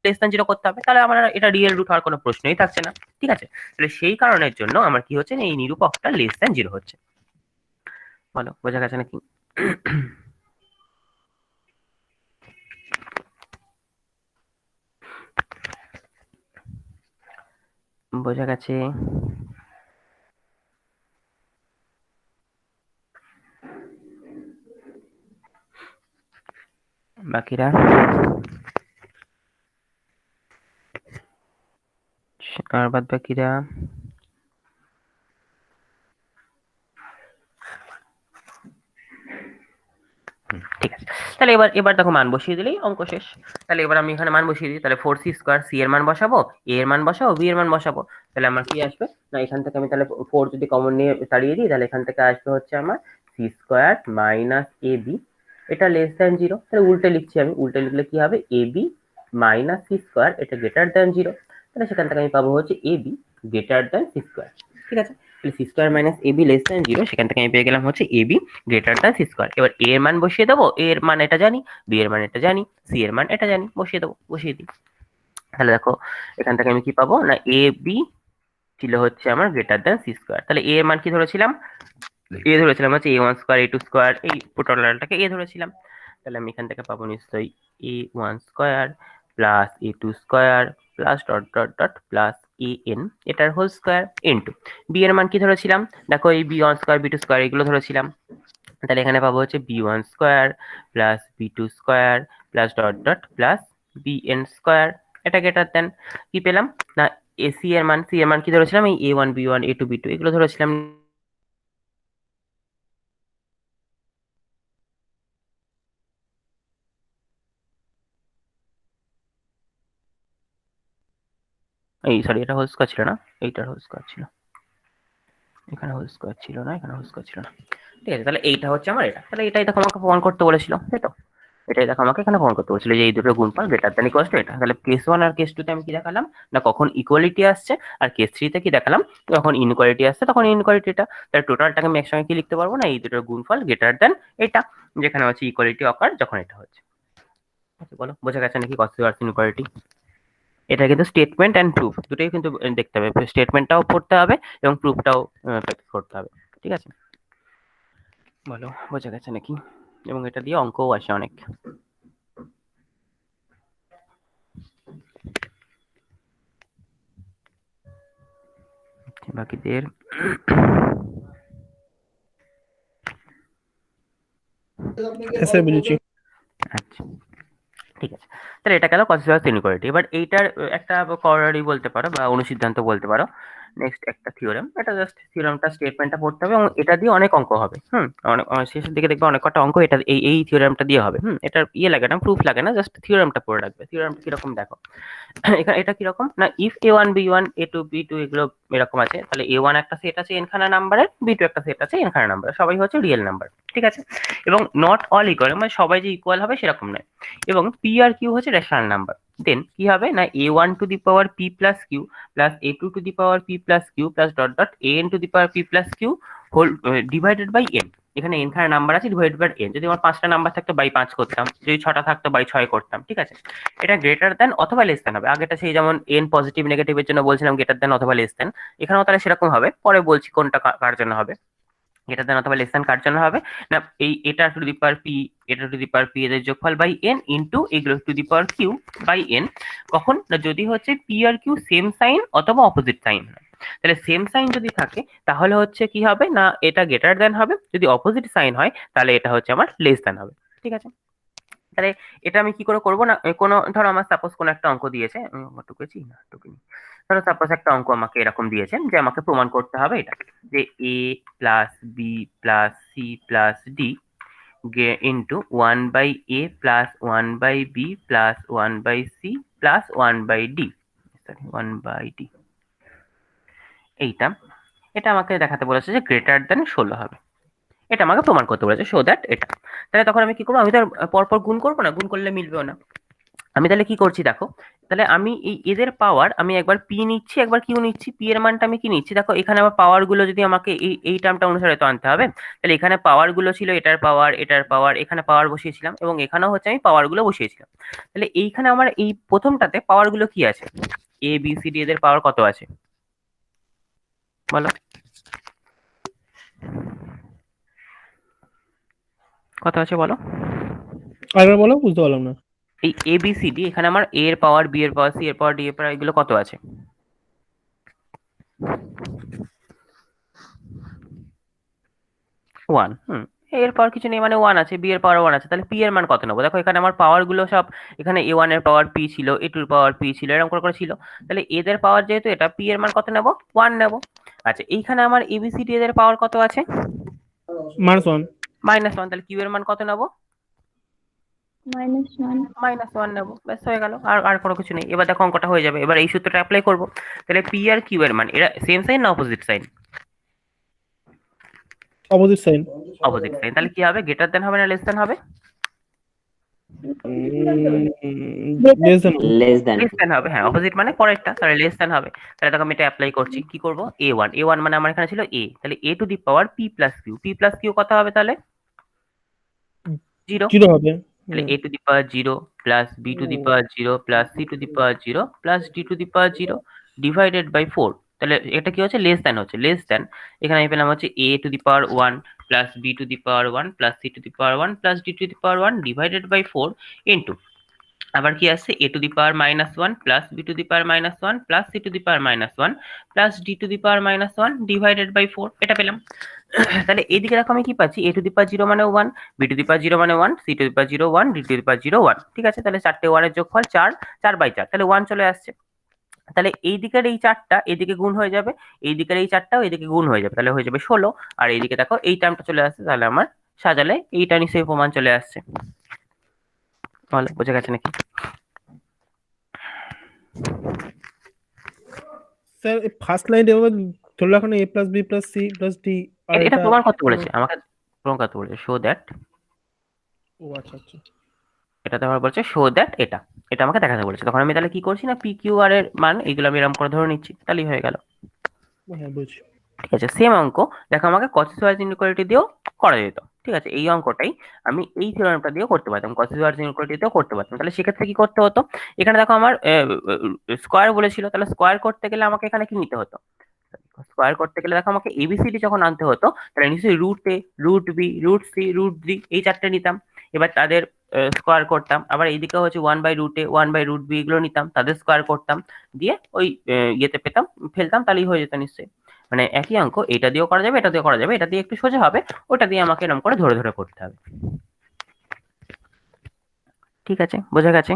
লেস দ্যান 0 করতে হবে তাহলে আমার এটা রিয়েল রুট হওয়ার কোনো প্রশ্নই থাকছে না। ঠিক আছে তাহলে সেই কারণের জন্য আমার কি হচ্ছে না এই নিরূপকটা লেস দ্যান 0 হচ্ছে। বলো বোঝা গেছে নাকি? বোঝা গেছে? বাকিরা আর বাদ বাকিরা ঠিক আছে তাহলে এবার এবার দেখো মান বসিয়ে দিলেই অঙ্ক শেষ। তাহলে এবার আমি এখানে মান বসিয়ে দিই তাহলে 4c স্কোয়ার সি এর মান বসাবো এ এর মান বসাবো বি এর মান বসাবো তাহলে আমার কি আসবে না এখান থেকে আমি তাহলে 4 যদি কমন নিয়ে তাড়িয়ে দিই তাহলে এখান থেকে আসবে হচ্ছে আমার C square minus A B এটা লেস দ্যান 0 তাহলে উল্টে লিখছি আমি উল্টে লিখলে কি হবে A B minus C square এটা গ্রেটার দ্যান 0 তাহলে সেখান থেকে আমি পাবো হচ্ছে A B greater than C square. ঠিক আছে তাহলে C square minus A B less than 0 সেখান থেকে আমি পেয়ে গেলাম হচ্ছে A B greater than C square. এবার এ এর মান বসিয়ে দেবো এ এর মান এটা জানি বি এর মান এটা জানি সি এর মান এটা জানি বসিয়ে দেবো বসিয়ে দিই। তাহলে দেখো এখান থেকে আমি কি পাবো না এ বি ছিল হচ্ছে আমার গ্রেটার দ্যান সি স্কোয়ার তাহলে এ এর মান কি ধরেছিলাম এ ধরেছিলাম হচ্ছে এ ওয়ান স্কোয়ার এ টু স্কোয়ার এই টোটালটাকে এ ধরেছিলাম। তাহলে আমি এখান থেকে পাবো নিশ্চয়ই A one square plus A two square plus dot dot dot plus A N এটার হোল স্কোয়ার ইন্টু বি এর মান কি ধরেছিলাম দেখো এই B one square B two square এগুলো ধরেছিলাম। তাহলে এখানে পাবো হচ্ছে B one square plus B two square plus dot dot plus B N square এটা গ্রেটার দেন কি পেলাম না এ সি এর মান কি ধরেছিলাম এই এ ওয়ান বি ওয়ান এ টু বি টু এগুলো ধরেছিলাম। এই সরি এটা হোল স্কোয়ার ছিল না এইটার হোল স্কোয়ার ছিল এখানে হোল স্কোয়ার ছিল না এখানে হোল স্কোয়ার ছিল না। ঠিক আছে তাহলে এইটা হচ্ছে আমার এটা তাহলে এটাই দেখো আমাকে প্রমাণ করতে বলেছিল তাই তো এটাই দেখো আমাকে এখানে প্রমাণ করতে বলেছিল যে এই দুটো গুণফল গ্রেটার দ্যান ইকুয়ালস টু এটা। তাহলে কেস 1 আর কেস 2 তে আমি কি দেখালাম না কখন ইকুয়ালিটি আসছে আর কেস 3 তে কি দেখালাম যখন ইনইকুয়ালিটি আসছে তখন ইনইকুয়ালিটিটা তাহলে টোটালটাকে আমি একসঙ্গে কি লিখতে পারবো না এই দুটোর গুণফল গ্রেটার দ্যান এটা যেখানে হচ্ছে ইকুয়ালিটি অকার যখন এটা হচ্ছে। আচ্ছা বলো বোঝা গেছে নাকি কস আর ইনইকুয়ালিটি? এটা কিন্তু স্টেটমেন্ট এন্ড প্রুফ দুটোই কিন্তু দেখতে হবে স্টেটমেন্টটাও পড়তে হবে এবং প্রুফটাও প্র্যাকটিস করতে হবে। ঠিক আছে বলো বোঝা গেছে নাকি এবং এটা দিয়ে অঙ্কও আসে অনেক। বাকিদের হ্যাঁ স্যার বুঝেছি। আচ্ছা ঠিক আছে, তাহলে এটা গেল কনসিডার ইনইকুয়ালিটি। এবার এইটার একটা করোলারি বলতে পারো বা অনুসিদ্ধান্ত বলতে পারো। নেক্সট একটা থিওরেম, এটা জাস্ট থিওরেমটা স্টেটমেন্টটা পড়তে হবে এবং এটা দিয়ে অনেক অঙ্ক হবে। অনেক শেষের দিকে দেখবে অনেক কটা অঙ্ক এটা এই থিওরেমটা দিয়ে হবে। এটার ইয়ে লাগে না, প্রুফ লাগে না, জাস্ট থিওরেমটা পড়ে রাখবে। থিওরেমটা কিরকম দেখো, এখানে এটা কিরকম না, if A1 B1 A2 B2 এগুলো এরকম আছে, তাহলে A1 একটা সেট আছে n খানা নাম্বারের, B2 একটা সেট আছে n খানা নাম্বারের, সবাই হচ্ছে রিয়েল নাম্বার, ঠিক আছে। এবং নট অল ইকুয়াল, মানে সবাই যে ইকুয়াল হবে সেরকম নয়। এবং পি আর কিউ হচ্ছে রেশনাল নাম্বার। দেন কি হবে না, A1 to the power P plus q plus A2 to the power P plus q plus dot dot AN to the power P plus q whole divided by n। এখানে n খানা number আছে, divided by n। যদি আমার 5টা number থাকতো by 5 করতাম, যদি 6টা থাকতো বাই 6 করতাম, ঠিক আছে। এটা গ্রেটার দেন অথবা লেস দেন হবে। আগেটা সেই যেমন n পজিটিভ নেগেটিভের জন্য বলছিলাম গ্রেটার দেন অথবা লেস দেন, এখানেও তাহলে সেরকম হবে। পরে বলছি কোনটা কার জন্য হবে, গ্রেটার দেন অথবা লেস দেন কার জন্য হবে না, এটা টু দি পাওয়ার পি, এটা টু দি পাওয়ার পি এদের যোগফল বাই n ইনটু এগুলো to the power q by n। কখন না, যদি হচ্ছে পি আর কিউ সেম সাইন অথবা অপোজিট সাইন হয়। তাহলে সেম সাইন যদি থাকে তাহলে হচ্ছে কি হবে না, এটা গ্রেটার দেন হবে। যদি অপোজিট সাইন হয় তাহলে এটা হচ্ছে আমার লেস দেন হবে, ঠিক আছে। তাহলে এটা আমি কি করে করবো না, কোনো ধরো আমার সাপোজ কোনো একটা অঙ্ক দিয়েছে, টুকেছি না টুকিনি, ধরো সাপোজ একটা অঙ্ক আমাকে এরকম দিয়েছে যে আমাকে প্রমাণ করতে হবে এটা, যে a plus B plus C plus d into 1/a plus 1/b plus 1/c plus 1/d, sorry 1/d, এইটা এটা আমাকে দেখাতে বলেছে যে গ্রেটার দেন 16 হবে। এটা আমাকে প্রমাণ করতে বলেছে, সো দ্যাট এটা। তাহলে তখন আমি কি করবো, আমি তো আর পরপর গুণ করবো না, গুণ করলে মিলবেও না। আমি তাহলে কি করছি দেখো, তাহলে আমি এই এদের পাওয়ার আমি একবার পি নিচ্ছি একবার কিউ নিচ্ছি। পি এর মানটা আমি কি নিচ্ছি দেখো, এখানে আবার পাওয়ার গুলো যদি আমাকে এই টার্মটা অনুসারে তো আনতে হবে। তাহলে এখানে পাওয়ার গুলো ছিল এটার পাওয়ার, এখানে পাওয়ার বসিয়েছিলাম এবং এখানেও হচ্ছে আমি পাওয়ার গুলো বসিয়েছিলাম। তাহলে এইখানে আমার এই প্রথমটাতে পাওয়ার গুলো কি আছে, এ বি সি ডি এদের পাওয়ার কত আছে বলো, কত আছে বলো। আরেকবার বলো, বুঝতে পারলাম না। এই এ বি সি ডি, এখানে আমার এ এর পাওয়ার, বি এর পাওয়ার, সি এর পাওয়ার, ডি এর পাওয়ার, এগুলো কত আছে? 1। এর পাওয়ার কিছু নেই মানে 1 আছে, বি এর পাওয়ার 1 আছে, তাহলে পি এর মান কত নেবো দেখো, এখানে আমার পাওয়ার গুলো সব, এখানে A1 এর পাওয়ার পি ছিল, A2 এর পাওয়ার পি ছিল, এরকম করে ছিল। তাহলে এদের পাওয়ার যেহেতু এটা, পি এর মান কত নেবো, 1 নেবো। আচ্ছা এইখানে আমার এবিসিডি এদের পাওয়ার কত আছে, -1। -1। তাহলে কিউ এর মান কত নেবো, -1 -1 নেবো, ব্যাস হয়ে গেল। আর আর কোনো কিছু নেই। এবার দেখো অঙ্কটা হয়ে যাবে। এবার এই সূত্রটা অ্যাপ্লাই করবো। তাহলে পি আর কিউ এর মান, এরা সেম সাইন না opposite sign? Opposite sign. Opposite sign. তাহলে কি হবে, গ্রেটার দেন হবে না লেস দেন হবে? Less than. Less than. Less than হবে, হ্যাঁ অপোজিট মানে পরেরটা, তাহলে লেস দেন হবে। তাহলে দেখো আমি এটা অ্যাপ্লাই করছি, কি করবো, A1 মানে আমার এখানে ছিল a, তাহলে a to the power p plus q কত হবে তাহলে 0। 0 হবে। তাহলে a to the power 0 plus b to the power 0 plus c to the power 0 plus d to the power 0 divided by 4। তাহলে এটা কি হচ্ছে, লেস দেন হচ্ছে, লেস দেন। এখানে আমি পেলাম হচ্ছে a to the power 1 plus b to the power 1 plus c to the power 1 plus d to the power 1 divided by 4 into আবার কি আসছে, a to the power -1 plus b to the power -1 plus c to the power -1 plus d to the power -1 divided by 4, এটা পেলাম। তাহলে এইদিকে দেখো আমি কি পাচ্ছি, a টু দি পাওয়ার 0 মানে 1, b টু দি পাওয়ার 0 মানে 1, c to the power 0 1, d to the power 0 1, ঠিক আছে। তাহলে চারটে 1 এর যোগফল 4, 4/4, তাহলে 1 চলে আসছে। তাহলে এই দিকের এই 4টা এদিকে গুণ হয়ে যাবে, এই দিকের এই 4টাও এদিকে গুণ হয়ে যাবে, তাহলে হয়ে যাবে 16। আর এইদিকে দেখো এই টার্মটা চলে আসছে, তাহলে আমার সাজালে এইটা নিশ্চয়ই প্রমাণ চলে আসছে। ভালো বোঝা গেছে নাকি? স্যার এই ফার্স্ট লাইনটা এভাবে ধরে রাখুন, a plus B plus C plus D. আর এটা এটা প্রমাণ করতে বলেছে আমাকে, প্রমাণ করতে বলেছে শো দ্যাট, ও আচ্ছা আচ্ছা। এটাতে আমার বলছে শো দ্যাট এটা, এটা আমাকে দেখাতে বলেছে। তখন আমি তাহলে কি করছি না, পি কিউ আর এর মান এগুলো আমি এরকম করে ধরে নিচ্ছি, তাহলেই হয়ে গেল। হ্যাঁ বুঝছি। ঠিক আছে, সেম অঙ্ক দেখো আমাকে কসিস ওয়াইজ ইনইকুয়ালিটি দিয়েও করা যেত। ঠিক আছে, এই অঙ্কটাই আমি এই থিওরেমটা দিয়েও করতে পারতাম, কসিস ওয়াইজ ইনইকুয়ালিটি দিয়েও করতে পারতাম। তাহলে সেক্ষেত্রে কি করতে হতো, এখানে দেখো আমার স্কোয়ার বলেছিল, তাহলে স্কোয়ার করতে গেলে আমাকে এখানে কি নিতে হতো, স্কোয়ার করতে গেলে দেখো আমাকে এবিসিডি যখন আনতে হতো তাহলে নিশ্চয়ই √a, √b, √c, √d এই চারটে নিতাম। এবার তাদের স্কোয়ার করতাম, আবার এইদিকে হচ্ছে 1/√a 1/√b এগুলো নিতাম, তাদের স্কোয়ার করতাম, দিয়ে ওই ইয়েতে পেতাম, ফেলতাম, তাহলেই হয়ে যেত নিশ্চয়ই। মানে একই অঙ্ক এটা দিয়েও করা যাবে, এটা দিয়েও করা যাবে, এটা দিয়ে একটু সোজা হবে, ওটা দিয়ে আমাকে এরকম করে ধরে ধরে করতে হবে। ঠিক আছে, বোঝা গেছে?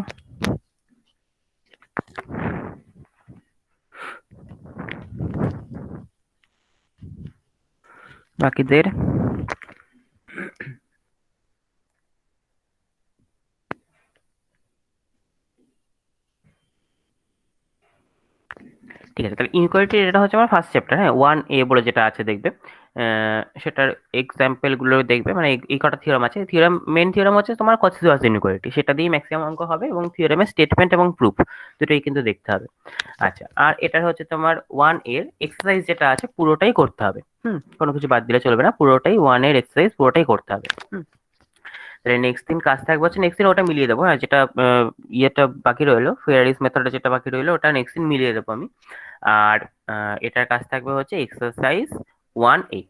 বাকিদের ঠিক আছে, তাহলে ইনকোয়ালিটি এটা হচ্ছে আমার ফার্স্ট চ্যাপ্টার। হ্যাঁ, 1A বলে যেটা আছে দেখবে, সেটার এক্সাম্পল গুলো দেখবে, মানে এই কটা থিওরাম আছে। থিওরাম, মেন থিওরাম হচ্ছে তোমার কনসিকুয়েন্স ইনইকুয়ালিটি, সেটা দিয়ে ম্যাক্সিমাম অঙ্ক হবে, এবং থিওরামের স্টেটমেন্ট এবং প্রুফ দুটোই কিন্তু দেখতে হবে। আচ্ছা, আর এটা হচ্ছে তোমার 1 এর এক্সারসাইজ যেটা আছে পুরোটাই করতে হবে। কোনো কিছু বাদ দিলে চলবে না, পুরোটাই 1 এর এক্সারসাইজ পুরোটাই করতে হবে। তাহলে নেক্সট দিন কাজ থাকবে হচ্ছে, নেক্সট দিন ওটা মিলিয়ে দেবো। হ্যাঁ, যেটা ইয়েটা বাকি রইলো, ফেয়ারিস মেথডে যেটা বাকি রইলো, ওটা নেক্সট দিন মিলিয়ে দেবো আমি। আর এটার কাজ থাকবে হচ্ছে এক্সারসাইজ 1A।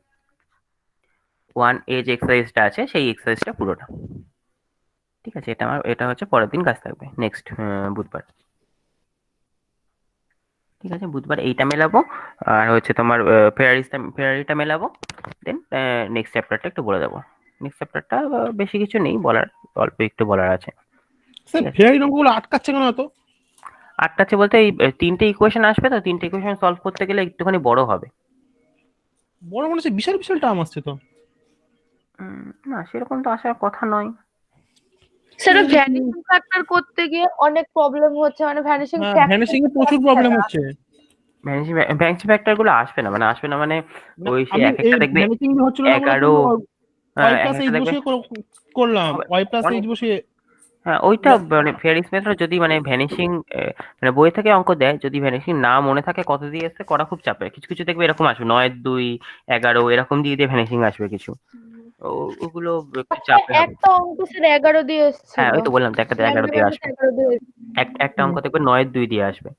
1A যে এক্সারসাইজটা আছে সেই এক্সারসাইজটা পুরোটা। ঠিক আছে, এটা হচ্ছে পরের দিন কাজ থাকবে, নেক্সট বুধবার। ঠিক আছে, বুধবার এইটা মেলাবো, আর হচ্ছে তোমার ফেরারিটা মেলাবো। দেন নেক্সট চ্যাপ্টারটা একটু বলে দেবো। নেক্সট চ্যাপ্টারটা বেশি কিছু নেই বলার, অল্প একটু বলার আছে। স্যার ফেরারি অঙ্কগুলো আটকাচ্ছে কেন এত? আটকাচ্ছে বলতে এই তিনটে ইকুয়েশন আসবে, তো তিনটে ইকুয়েশন সলভ করতে গেলে একটুখানি বড় হবে। বড় মনে হচ্ছে বিশাল বিশাল টার্ম আসছে তো। না, সেরকম তো আসার কথা নয়। সেটা ভ্যানিশিং ফ্যাক্টর করতে গিয়ে অনেক প্রবলেম হচ্ছে, মানে ভ্যানিশিং হ্যাঁ, ভ্যানিশিং এ প্রচুর প্রবলেম হচ্ছে। ভ্যানিশিং ফ্যাক্টর গুলো আসবে না, মানে আসবে না মানে না, ওই সে আমি এক এই একটা দেখবে ভ্যানিশিং হচ্ছিল না বলে 11, ওয়াই এক প্লাস একটা এইচ দেখবে বসিয়ে করলাম, ওয়াই প্লাস অনেক। এইচ বসিয়ে। হ্যাঁ, ওইটা মানে ফেয়ারিস মেথড যদি মানে ভ্যানিশিং, মানে বই থেকে অঙ্ক দেয়, যদি ভ্যানিশিং না মনে থাকে কত দিয়ে এসছে, করা খুব চাপের। কিছু কিছু দেখবে এরকম আসবে 9, 2, 11 এরকম দিয়ে দিয়ে ভ্যানিশিং আসবে কিছু। ওগুলো একটু চাপের হবে। একটা অঙ্ক স্যার 11 দিয়ে হ্যাঁ, এসেছিল, ওই তো বললাম তো, একটা 11 দিয়ে আসবে, 11 দিয়ে একটা অঙ্ক দেখবে 9, 2 দিয়ে আসবে।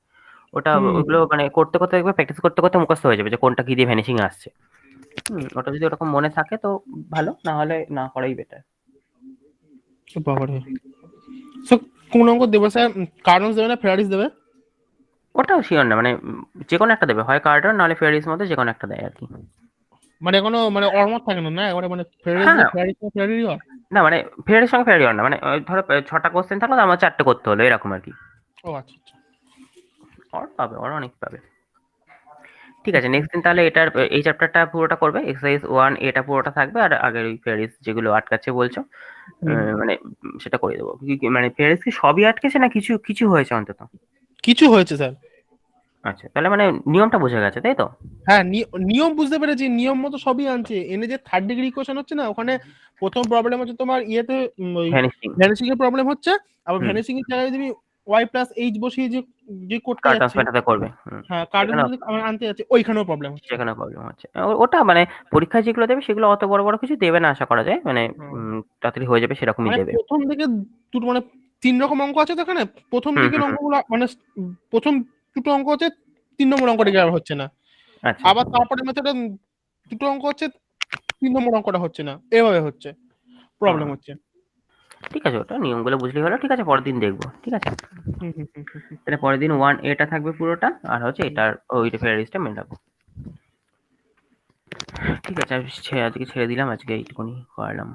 ওটা হুম। ওইগুলো মানে করতে করতে দেখবে, প্র্যাকটিস করতে করতে মুখস্থ হয়ে যাবে যে কোনটা কি দিয়ে ভ্যানিশিং আসছে। ওটা যদি ওরকম মনে থাকে তো ভালো, না হলে না করাই বেটার। বাবারে, স্যার কোন অঙ্ক দেবে স্যার? কার্নস দেবে না ফেরারিস দেবে? ওটাও শিওর না, মানে যে কোনো একটা দেবে, হয় কার্টন নাহলে ফেয়ারিস মধ্যে যে কোনো একটা দেয় আর কি। মানে কোনো মানে অরমত থাকে না, না একবারে মানে ফেরারিস হ্যাঁ, দিয়ে ফেরারিস ফেরারি হয়? না মানে ফেয়ারের সঙ্গে ফেয়ারি না, মানে ওই ধরো 6টা কোশ্চেন থাকলো, তো আমার 4টে করতে হলো, এরকম আর কি। ও আচ্ছা আচ্ছা। ওর অনেক পাবে। ঠিক আছে, নেক্সট দিন তাহলে এটার এই চ্যাপ্টারটা পুরোটা করবে, এক্সারসাইজ 1 এটা পুরোটা থাকবে, আর আগের ওই ফেয়ারিস যেগুলো আটকাচ্ছে বলছো, মানে সেটা করে দেবো। মানে ফেয়ারিস কি সবই আটকেছে না কিছু কিছু হয়েছে অন্তত? কিছু হয়েছে স্যার। আচ্ছা, তাহলে মানে নিয়মটা বোঝা গেছে, তাই তো? হ্যাঁ, নিয়ম বুঝতে পেরেছি, নিয়ম মতো সবই আনছে। এনে যে থার্ড ডিগ্রি ইকুয়েশন হচ্ছে না, ওখানে প্রথম প্রবলেম হচ্ছে তোমার ইয়েতে ওই ভ্যানিশিং, ভ্যানিশিং এর প্রবলেম হচ্ছে। আবার ভ্যানিশিং এর জায়গায় তুমি ওয়াই প্লাস এইচ বসিয়ে যে যে করতে কার্টনস যাচ্ছে, মেটাতে করবে। হ্যাঁ কার্ডের মধ্যে আমার আনতে যাচ্ছে, ওইখানেও প্রবলেম হচ্ছে। সেখানে প্রবলেম হচ্ছে। ওটা মানে পরীক্ষায় যেগুলো দেবে সেগুলো অত বড় বড় কিছু দেবে না আশা করা যায়, মানে তাড়াতাড়ি হয়ে যাবে সেরকমই মানে দেবে। প্রথম দিকে দুটো মানে 3 রকম অঙ্ক আছে তো এখানে। প্রথম দিকের অঙ্কগুলো মানে প্রথম দুটো অঙ্ক হচ্ছে 3 নম্বর অঙ্কটা আর হচ্ছে না। আচ্ছা, আবার তারপরে মেথডে দুটো অঙ্ক হচ্ছে 3 নম্বর অঙ্কটা হচ্ছে না, এভাবে হচ্ছে, প্রবলেম হচ্ছে। ঠিক আছে, ওটা নিয়মগুলো বুঝলেই হলো। ঠিক আছে, পরের দিন দেখবো। ঠিক আছে, হুম হুম হুম হুম হুম। তাহলে পরের দিন 1A থাকবে পুরোটা, আর হচ্ছে এটার ওই ফেয়ারিসটা মেলাবো। ঠিক আছে, আজকে ছেড়ে দিলাম, আজকে এইটুকুনি করলাম।